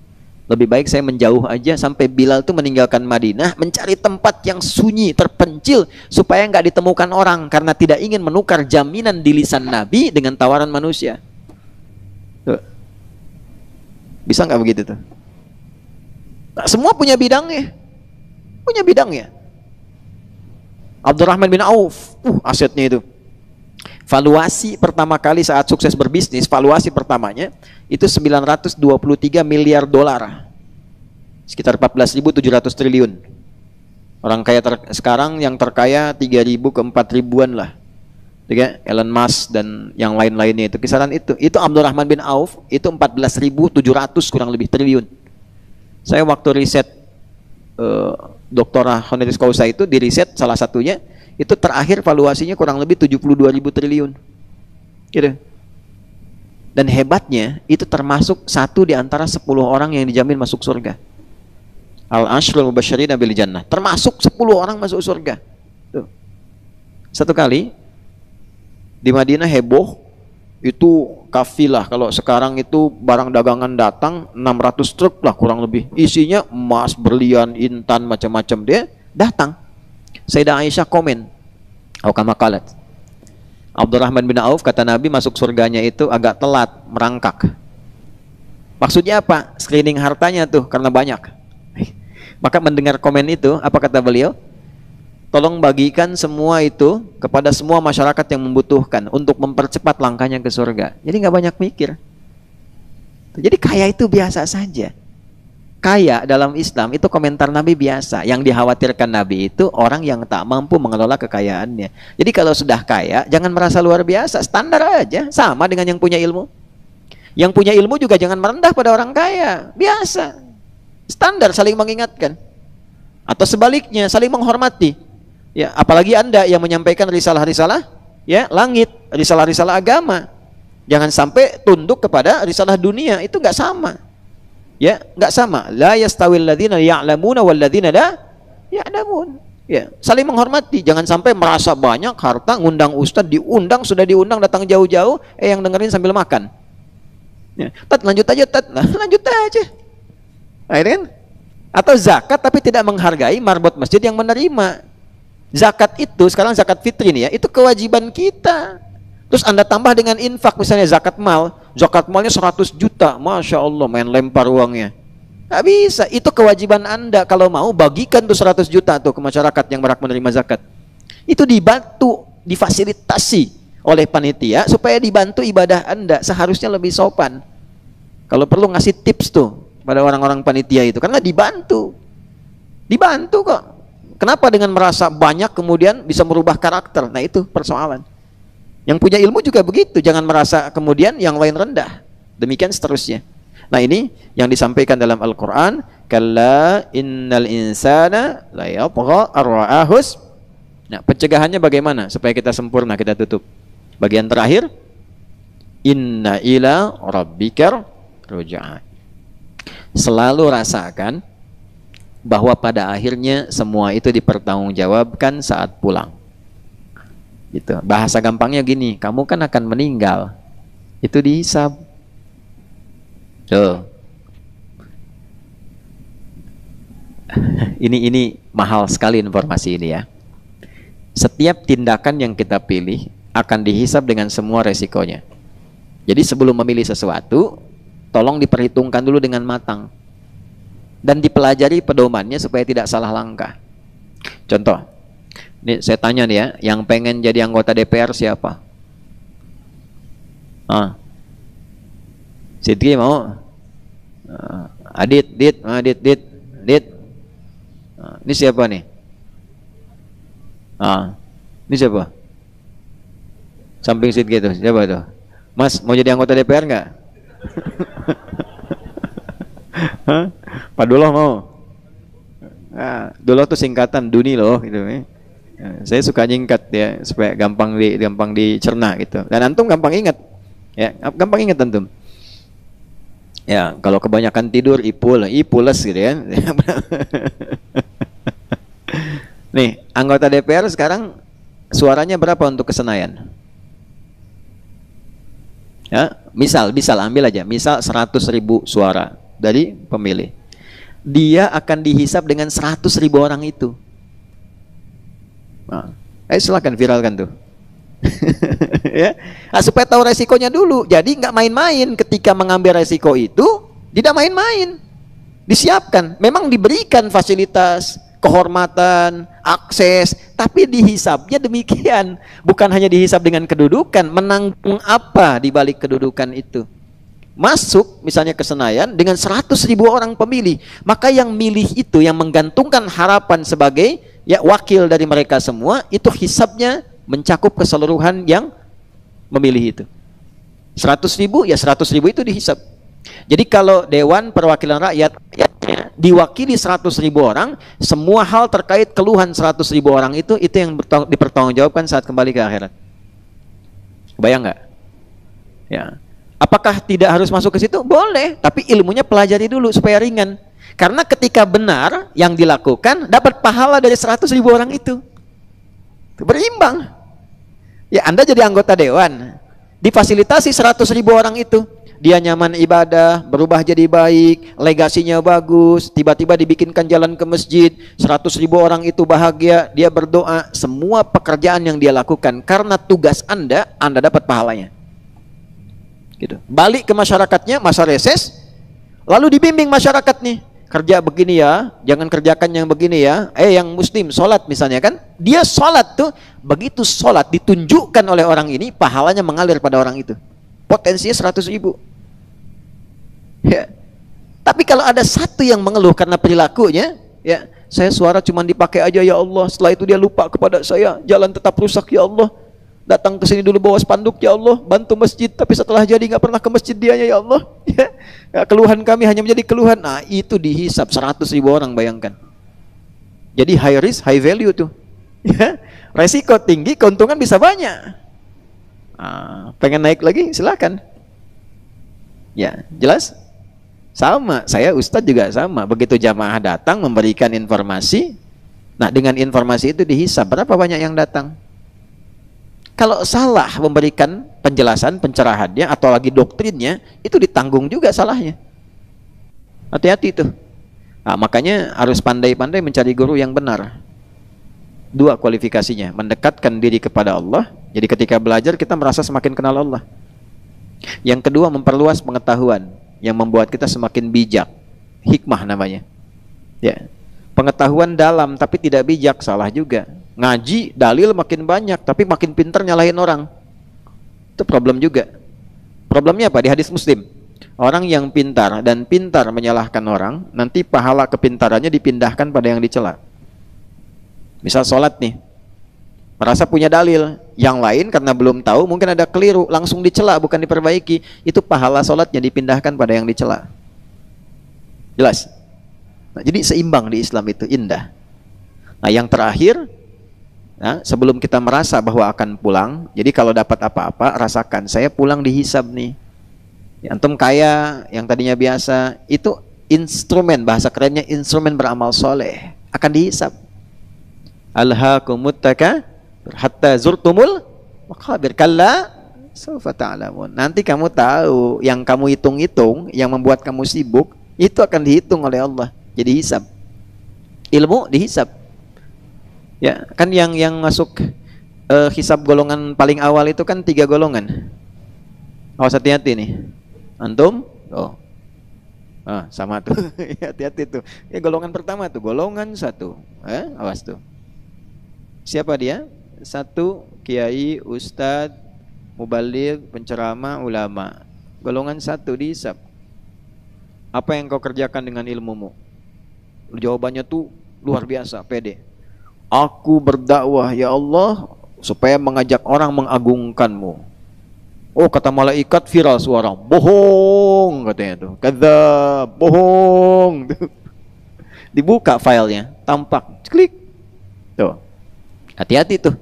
Lebih baik saya menjauh aja sampai Bilal itu meninggalkan Madinah, mencari tempat yang sunyi, terpencil, supaya nggak ditemukan orang, karena tidak ingin menukar jaminan di lisan Nabi dengan tawaran manusia. Tuh. Bisa nggak begitu tuh? Nah, semua punya bidangnya, punya bidangnya. Abdurrahman bin Auf, asetnya itu. Valuasi pertama kali saat sukses berbisnis, valuasi pertamanya itu 923 miliar dolar, sekitar 14.700 triliun. Orang kaya sekarang yang terkaya 3.000 ke 4.000-an lah. Elon Musk dan yang lain-lainnya itu kisaran itu. Itu Abdurrahman bin Auf itu 14.700 kurang lebih triliun. Saya waktu riset doktora honoris causa itu di riset salah satunya itu terakhir valuasinya kurang lebih 72.000 triliun. Gitu. Dan hebatnya itu termasuk satu di antara 10 orang yang dijamin masuk surga. Al-Ashrul Mubasysyirina bil Jannah. Termasuk 10 orang masuk surga. Tuh. Satu kali di Madinah heboh, itu kafilah, kalau sekarang itu barang dagangan datang 600 truk lah kurang lebih, isinya emas, berlian, intan, macam-macam. Dia datang. Sayyidah Aisyah komen, kama qalat, Abdurrahman bin Auf kata Nabi masuk surganya itu agak telat, merangkak. Maksudnya apa? Screening hartanya tuh karena banyak. Maka mendengar komen itu, apa kata beliau? Tolong bagikan semua itu kepada semua masyarakat yang membutuhkan untuk mempercepat langkahnya ke surga. Jadi nggak banyak mikir. Jadi kaya itu biasa saja. Kaya dalam Islam itu komentar Nabi biasa. Yang dikhawatirkan Nabi itu orang yang tak mampu mengelola kekayaannya. Jadi kalau sudah kaya, jangan merasa luar biasa. Standar aja, sama dengan yang punya ilmu. Yang punya ilmu juga jangan merendah pada orang kaya. Biasa. Standar, saling mengingatkan. Atau sebaliknya, saling menghormati. Ya, apalagi Anda yang menyampaikan risalah-risalah ya langit, risalah-risalah agama. Jangan sampai tunduk kepada risalah dunia, itu nggak sama. Ya, nggak sama. La yastawil ladzina ya'lamuna wal ladzina la ya'lamun. Ya, saling menghormati. Jangan sampai merasa banyak harta, ngundang ustadz, sudah diundang datang jauh-jauh, yang dengerin sambil makan. Ya, tat lanjut aja, tat. Nah, lanjut aja. Akhirnya, atau zakat tapi tidak menghargai marbot masjid yang menerima. Zakat itu, sekarang zakat fitri nih ya, itu kewajiban kita. Terus Anda tambah dengan infak, misalnya zakat malnya 100 juta, Masya Allah, main lempar uangnya. Nggak bisa, itu kewajiban Anda. Kalau mau, bagikan tuh 100 juta tuh ke masyarakat yang berhak menerima zakat. Itu dibantu, difasilitasi oleh panitia, supaya dibantu ibadah Anda, seharusnya lebih sopan. Kalau perlu ngasih tips tuh pada orang-orang panitia itu, karena dibantu kok. Kenapa dengan merasa banyak kemudian bisa merubah karakter? Nah itu persoalan. Yang punya ilmu juga begitu, jangan merasa kemudian yang lain rendah. Demikian seterusnya. Nah ini yang disampaikan dalam Al-Quran, kalla innal insana la yatgha ar-ra'ahus. Nah pencegahannya bagaimana supaya kita sempurna? Kita tutup bagian terakhir, inna ila rabbika ruj'a. Selalu rasakan bahwa pada akhirnya semua itu dipertanggungjawabkan saat pulang. Gitu. Bahasa gampangnya gini, kamu kan akan meninggal, itu dihisab. Tuh. Ini mahal sekali informasi ini ya. Setiap tindakan yang kita pilih akan dihisab dengan semua resikonya. Jadi sebelum memilih sesuatu, tolong diperhitungkan dulu dengan matang. Dan dipelajari pedomannya supaya tidak salah langkah. Contoh, ini saya tanya nih ya, yang pengen jadi anggota DPR siapa? Sidki mau? Adit. Ini siapa nih? Ini siapa? Samping Sidki itu, siapa itu? Mas, mau jadi anggota DPR nggak? Pak Duloh mau? Duloh tuh singkatan Duni loh gitu. Saya suka nyingkat ya supaya gampang dicerna gitu. Dan antum gampang ingat. Ya, gampang ingat antum. Ya, kalau kebanyakan tidur ipules gitu ya. Nih, anggota DPR sekarang suaranya berapa untuk ke Senayan? Ya, misal ambil aja, misal 100.000 suara dari pemilih. Dia akan dihisap dengan 100.000 orang itu. Nah, silakan viralkan tuh. Ya, supaya tahu resikonya dulu. Jadi nggak main-main ketika mengambil resiko itu, tidak main-main. Disiapkan, memang diberikan fasilitas, kehormatan, akses, tapi dihisapnya demikian. Bukan hanya dihisap dengan kedudukan, menanggung apa di balik kedudukan itu. Masuk misalnya ke Senayan dengan 100.000 orang pemilih, maka yang milih itu, yang menggantungkan harapan sebagai ya wakil dari mereka semua, itu hisapnya mencakup keseluruhan yang memilih itu. 100.000 ya 100.000 itu dihisap. Jadi kalau Dewan Perwakilan Rakyatnya diwakili 100.000 orang, semua hal terkait keluhan 100.000 orang itu yang dipertanggungjawabkan saat kembali ke akhirat. Bayang nggak? Ya. Apakah tidak harus masuk ke situ? Boleh, tapi ilmunya pelajari dulu supaya ringan. Karena ketika benar yang dilakukan, dapat pahala dari 100.000 orang itu. Berimbang. Ya, Anda jadi anggota dewan, difasilitasi 100.000 orang itu, dia nyaman ibadah, berubah jadi baik, legasinya bagus, tiba-tiba dibikinkan jalan ke masjid, 100.000 orang itu bahagia, dia berdoa, semua pekerjaan yang dia lakukan karena tugas Anda dapat pahalanya. Gitu. Balik ke masyarakatnya, masa reses, lalu dibimbing masyarakat nih, kerja begini ya, jangan kerjakan yang begini ya. Yang muslim sholat misalnya kan, dia sholat tuh, begitu sholat ditunjukkan oleh orang ini, pahalanya mengalir pada orang itu, potensinya 100.000. Ya. Tapi kalau ada satu yang mengeluh karena perilakunya, ya saya suara cuma dipakai aja ya Allah, setelah itu dia lupa kepada saya, jalan tetap rusak ya Allah, datang ke sini dulu bawa spanduk ya Allah, bantu masjid, tapi setelah jadi nggak pernah ke masjid dianya ya Allah. Ya, keluhan kami hanya menjadi keluhan. Nah itu dihisap 100.000 orang, bayangkan. Jadi high risk high value tuh. Ya, resiko tinggi, keuntungan bisa banyak. Pengen naik lagi silakan. Ya jelas. Sama, saya Ustadz juga sama. Begitu jamaah datang memberikan informasi, nah dengan informasi itu dihisap berapa banyak yang datang. Kalau salah memberikan penjelasan, pencerahannya, atau lagi doktrinnya, itu ditanggung juga salahnya. Hati-hati itu. Nah, makanya harus pandai-pandai mencari guru yang benar. Dua kualifikasinya, mendekatkan diri kepada Allah. Jadi ketika belajar kita merasa semakin kenal Allah. Yang kedua, memperluas pengetahuan, yang membuat kita semakin bijak. Hikmah namanya. Ya. Pengetahuan dalam tapi tidak bijak, salah juga. Ngaji, dalil makin banyak tapi makin pintar nyalahin orang. Itu problem juga. Problemnya apa? Di hadis Muslim, orang yang pintar dan pintar menyalahkan orang, nanti pahala kepintarannya dipindahkan pada yang dicela. Misal sholat nih, merasa punya dalil, yang lain karena belum tahu mungkin ada keliru, langsung dicela bukan diperbaiki, itu pahala sholatnya dipindahkan pada yang dicela. Jelas? Nah, jadi seimbang di Islam itu indah. Nah yang terakhir, nah, sebelum kita merasa bahwa akan pulang, jadi kalau dapat apa-apa rasakan, saya pulang dihisab nih. Ya, antum kaya, yang tadinya biasa, itu instrumen, bahasa kerennya instrumen beramal soleh, akan dihisab. Alhaakumut takabur hatta zurtumul maqabir kalla sawfa ta'lamun. Nanti kamu tahu, yang kamu hitung-hitung, yang membuat kamu sibuk, itu akan dihitung oleh Allah. Jadi hisab. Ilmu dihisab. Ya, kan yang masuk hisab golongan paling awal itu kan 3 golongan. Awas hati-hati nih. Antum? Oh. Sama tuh. Hati-hati tuh. Ya golongan pertama tuh, golongan 1. Awas tuh. Siapa dia? 1 kiai, ustadz, mubaligh, penceramah, ulama. Golongan 1 dihisab. Apa yang kau kerjakan dengan ilmumu? Jawabannya tuh luar biasa, pede. Aku berdakwah ya Allah supaya mengajak orang mengagungkanmu. Oh, kata malaikat viral suara, bohong katanya tuh, kadzab, bohong. Dibuka filenya, tampak, klik. Tuh. Hati-hati tuh.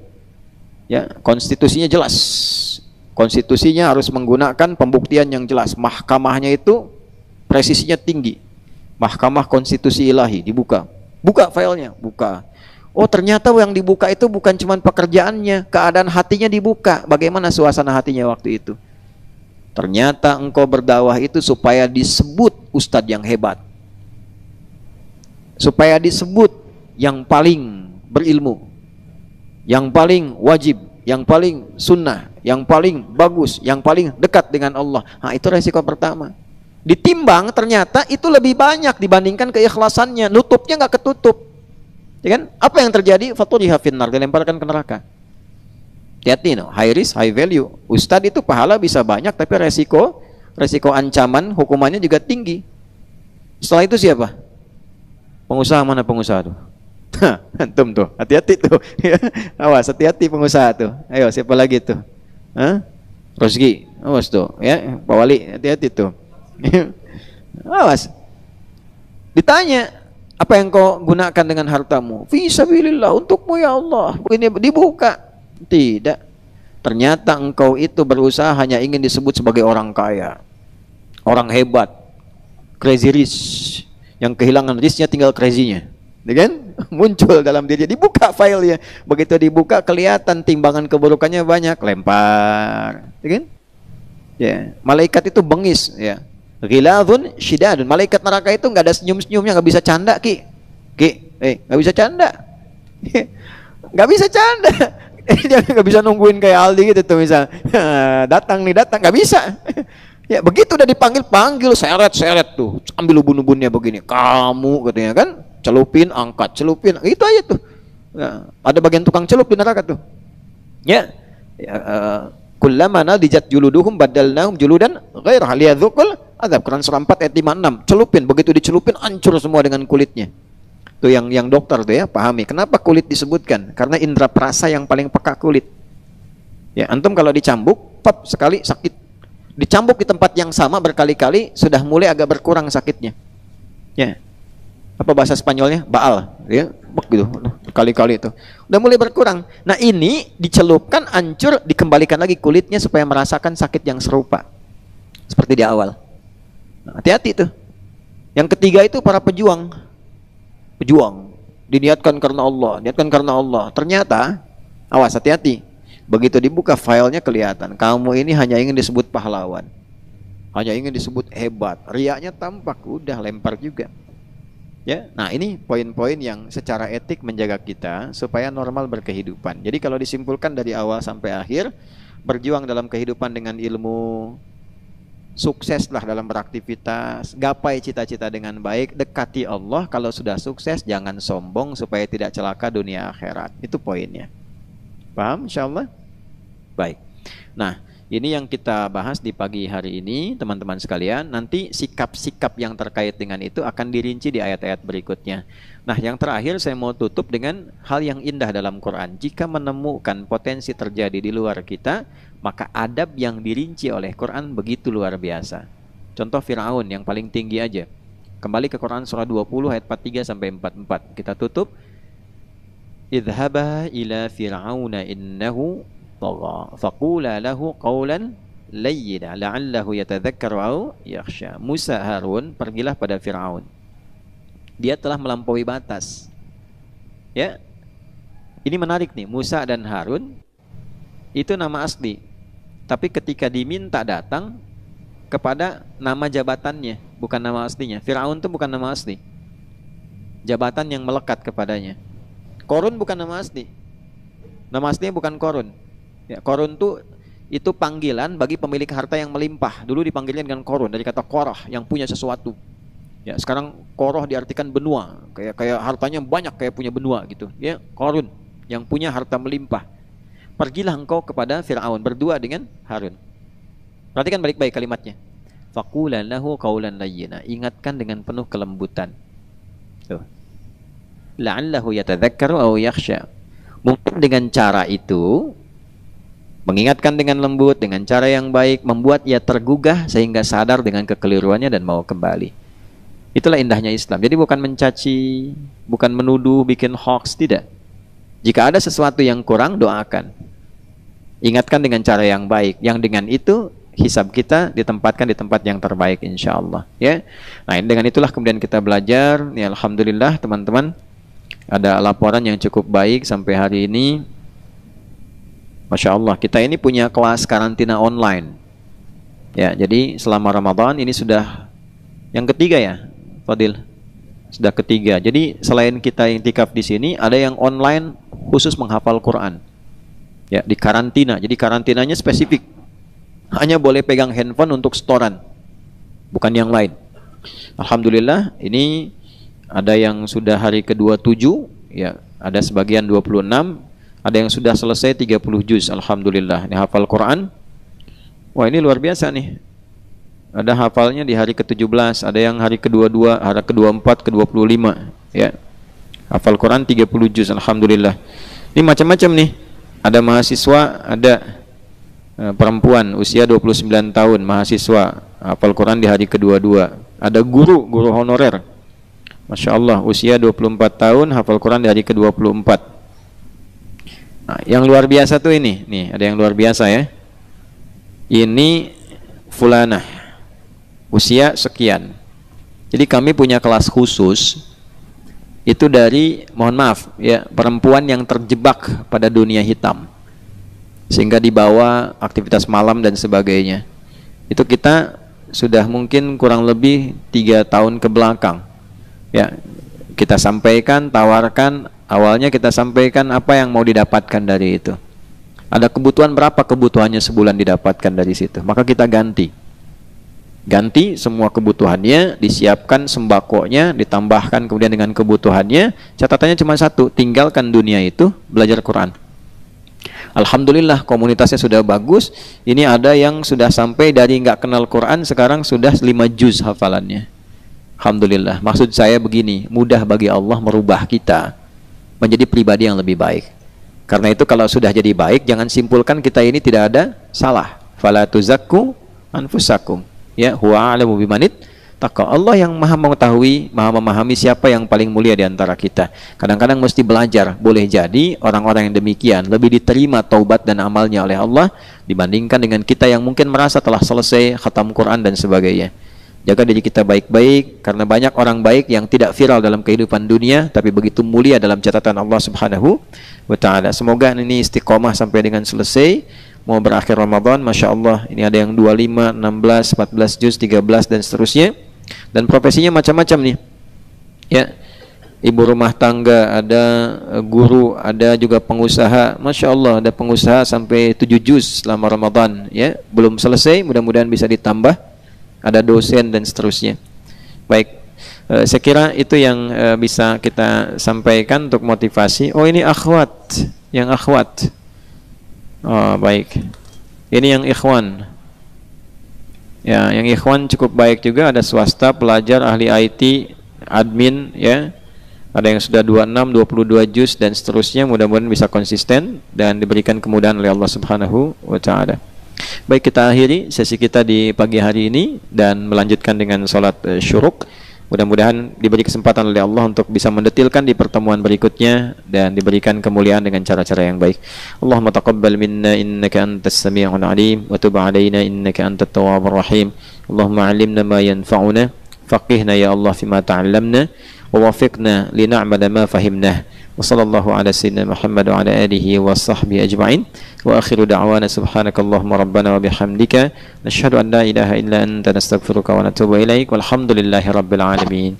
Ya, konstitusinya jelas. Konstitusinya harus menggunakan pembuktian yang jelas. Mahkamahnya itu presisinya tinggi. Mahkamah Konstitusi Ilahi dibuka. Buka filenya, buka. Oh, ternyata yang dibuka itu bukan cuma pekerjaannya, keadaan hatinya dibuka. Bagaimana suasana hatinya waktu itu? Ternyata engkau berdakwah itu supaya disebut ustadz yang hebat, supaya disebut yang paling berilmu, yang paling wajib, yang paling sunnah, yang paling bagus, yang paling dekat dengan Allah. Nah, itu resiko pertama. Ditimbang ternyata itu lebih banyak dibandingkan keikhlasannya, nutupnya nggak ketutup. Ya kan? Apa yang terjadi? Faturiha finnar, dilemparkan ke neraka. Hati-hati, no? High risk, high value. Ustadz itu pahala bisa banyak, tapi resiko ancaman hukumannya juga tinggi. Setelah itu siapa? Pengusaha, mana pengusaha tuh? Antum tuh, hati-hati tuh. Awas, hati-hati pengusaha tuh. Ayo, siapa lagi tuh? Rozki, awas tuh, ya, Pak Wali, hati-hati tuh. Awas. Ditanya, apa yang kau gunakan dengan hartamu? Fi sabilillah, untukmu ya Allah. Ini dibuka. Tidak. Ternyata engkau itu berusaha hanya ingin disebut sebagai orang kaya, orang hebat, crazy rich, yang kehilangan richnya tinggal crazy-nya. Ya kan? Muncul dalam diri, dibuka filenya. Begitu dibuka kelihatan timbangan keburukannya banyak, lempar. Ya kan? Ya, malaikat itu bengis, ya. Ghiladzun syidadun. Malaikat neraka itu nggak ada senyum-senyumnya, nggak bisa canda, nggak bisa canda. Nggak bisa canda. Dia nggak bisa nungguin kayak Aldi gitu tuh, misal datang, nggak bisa. Ya begitu udah panggil seret tuh, ambil ubun-ubunnya begini, kamu katanya kan, celupin, angkat, celupin, itu aja tuh. Nah, ada bagian tukang celup di neraka tuh. Ya, kullama nadijat juluduhum badalnahum juludan ghairah liyadzuqul adzab. Quran surah 4 ayat 56. Celupin, begitu dicelupin hancur semua dengan kulitnya. Tuh yang dokter tuh ya, pahami kenapa kulit disebutkan, karena indera perasa yang paling peka kulit. Ya, antum kalau dicambuk pop sekali sakit, dicambuk di tempat yang sama berkali-kali sudah mulai agak berkurang sakitnya. Ya, apa bahasa Spanyolnya, baal ya, gitu berkali-kali itu udah mulai berkurang. Nah, ini dicelupkan, hancur, dikembalikan lagi kulitnya supaya merasakan sakit yang serupa seperti di awal. Nah, hati-hati tuh. Yang ketiga itu para pejuang, diniatkan karena Allah, ternyata awas, hati-hati. Begitu dibuka filenya kelihatan kamu ini hanya ingin disebut pahlawan, hanya ingin disebut hebat, riaknya tampak, udah lempar juga. Ya, nah ini poin-poin yang secara etik menjaga kita supaya normal berkehidupan. Jadi kalau disimpulkan dari awal sampai akhir, berjuang dalam kehidupan dengan ilmu, sukseslah dalam beraktivitas, gapai cita-cita dengan baik, dekati Allah. Kalau sudah sukses jangan sombong supaya tidak celaka dunia akhirat. Itu poinnya. Paham insyaallah? Baik. Nah, ini yang kita bahas di pagi hari ini, teman-teman sekalian. Nanti sikap-sikap yang terkait dengan itu akan dirinci di ayat-ayat berikutnya. Nah, yang terakhir saya mau tutup dengan hal yang indah dalam Quran. Jika menemukan potensi terjadi di luar kita, maka adab yang dirinci oleh Quran begitu luar biasa. Contoh Fir'aun yang paling tinggi aja. Kembali ke Quran surah 20 ayat 43 sampai 44. Kita tutup. Idhaba ila fir'auna innahu tagha faqula lahu qawlan layyina la'allahu yatadhakkaru aw yakhsha. Musa, Harun, pergilah pada Fir'aun. Dia telah melampaui batas. Ya. Ini menarik nih, Musa dan Harun itu nama asli. Tapi ketika diminta datang kepada nama jabatannya, bukan nama aslinya. Fir'aun itu bukan nama asli, jabatan yang melekat kepadanya. Korun bukan nama asli, nama aslinya bukan Korun. Ya, Korun itu panggilan bagi pemilik harta yang melimpah. Dulu dipanggilnya dengan Korun, dari kata korah, yang punya sesuatu. Ya, sekarang koroh diartikan benua, kayak hartanya banyak, kayak punya benua gitu. Ya, Korun yang punya harta melimpah. Pergilah engkau kepada Fir'aun berdua dengan Harun. Perhatikan baik-baik kalimatnya. Faqulan lahu qawlan layyina. Ingatkan dengan penuh kelembutan. Tuh. La'allahu yatadhakkaru aw yakhsha. Mungkin dengan cara itu, mengingatkan dengan lembut, dengan cara yang baik, membuat ia tergugah sehingga sadar dengan kekeliruannya dan mau kembali. Itulah indahnya Islam. Jadi bukan mencaci, bukan menuduh, bikin hoax, tidak. Jika ada sesuatu yang kurang, doakan. Ingatkan dengan cara yang baik. Yang dengan itu hisab kita ditempatkan di tempat yang terbaik insya Allah ya. Nah dengan itulah kemudian kita belajar ya, alhamdulillah teman-teman ada laporan yang cukup baik sampai hari ini. Masya Allah, kita ini punya kelas karantina online ya, jadi selama Ramadan ini sudah yang ketiga ya Fadil, sudah ketiga. Jadi selain kita iktikaf di sini, ada yang online khusus menghafal Quran ya, di karantina. Jadi karantinanya spesifik, hanya boleh pegang handphone untuk setoran, bukan yang lain. Alhamdulillah, ini ada yang sudah hari ke-27 ya, ada sebagian 26, ada yang sudah selesai 30 juz. Alhamdulillah, ini hafal Quran. Wah, ini luar biasa nih. Ada hafalnya di hari ke-17, ada yang hari ke-22, hari ke-24, ke-25 ya. Hafal Quran 30 juz, alhamdulillah. Ini macam-macam nih. Ada mahasiswa, ada perempuan usia 29 tahun, mahasiswa, hafal Quran di hari ke-22. Ada guru honorer. Masya Allah, usia 24 tahun, hafal Quran di hari ke-24. Nah, yang luar biasa tuh ini. Nih, ada yang luar biasa ya. Ini fulanah, usia sekian. Jadi kami punya kelas khusus itu dari, mohon maaf ya, perempuan yang terjebak pada dunia hitam sehingga dibawa aktivitas malam dan sebagainya. Itu kita sudah mungkin kurang lebih 3 tahun ke belakang ya, kita sampaikan, tawarkan. Awalnya kita sampaikan apa yang mau didapatkan dari itu, ada kebutuhan berapa kebutuhannya sebulan didapatkan dari situ, maka kita ganti semua kebutuhannya, disiapkan sembakonya, ditambahkan kemudian dengan kebutuhannya. Catatannya cuma satu, tinggalkan dunia itu, belajar Quran. Alhamdulillah komunitasnya sudah bagus. Ini ada yang sudah sampai dari nggak kenal Quran sekarang sudah 5 juz hafalannya. Alhamdulillah. Maksud saya begini, mudah bagi Allah merubah kita menjadi pribadi yang lebih baik. Karena itu kalau sudah jadi baik, jangan simpulkan kita ini tidak ada salah. Fala tuzakku anfusakum. Ya, huwa a'lamu bimanit taqa. Allah yang maha mengetahui, maha memahami siapa yang paling mulia di antara kita. Kadang-kadang mesti belajar. Boleh jadi orang-orang yang demikian lebih diterima taubat dan amalnya oleh Allah dibandingkan dengan kita yang mungkin merasa telah selesai khatam Quran dan sebagainya. Jaga diri kita baik-baik, karena banyak orang baik yang tidak viral dalam kehidupan dunia tapi begitu mulia dalam catatan Allah Subhanahu wa ta'ala. Semoga ini istiqomah sampai dengan selesai. Mau berakhir Ramadan, Masya Allah, ini ada yang 25, 16, 14 juz, 13 dan seterusnya. Dan profesinya macam-macam nih ya, ibu rumah tangga, ada guru, ada juga pengusaha. Masya Allah, ada pengusaha sampai 7 juz selama Ramadan ya, belum selesai, mudah-mudahan bisa ditambah. Ada dosen dan seterusnya. Baik, saya kira itu yang bisa kita sampaikan untuk motivasi. Oh, ini akhwat, yang akhwat. Oh, baik. Ini yang ikhwan. Ya, yang ikhwan cukup baik juga. Ada swasta, pelajar, ahli IT, admin, ya. Ada yang sudah 26, 22 juz dan seterusnya. Mudah-mudahan bisa konsisten dan diberikan kemudahan oleh Allah Subhanahu wa ta'ala. Baik, kita akhiri sesi kita di pagi hari ini dan melanjutkan dengan sholat syuruk. Mudah-mudahan diberi kesempatan oleh Allah untuk bisa mendetilkan di pertemuan berikutnya dan diberikan kemuliaan dengan cara-cara yang baik. Allahumma taqabbal minna innaka antas sami'ul alim wa tub alaina innaka antat tawwabur rahim. Allahumma 'allimna ma yanfa'una, faqihna ya Allah fima ta'allamna, wa wafiqna lina'mala ma fahimna. Wa sallallahu ala sayyidina Muhammad wa ala alihi wa sahbihi ajma'in. Wa akhiru da'wana subhanakallahumma rabbana wa bihamdika nashhadu an la ilaha illa anta nastaghfiruka wa natubu ilaik walhamdulillahi rabbil alamin.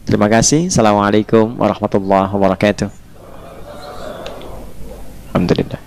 Terima kasih. Assalamualaikum warahmatullahi wabarakatuh. Alhamdulillah.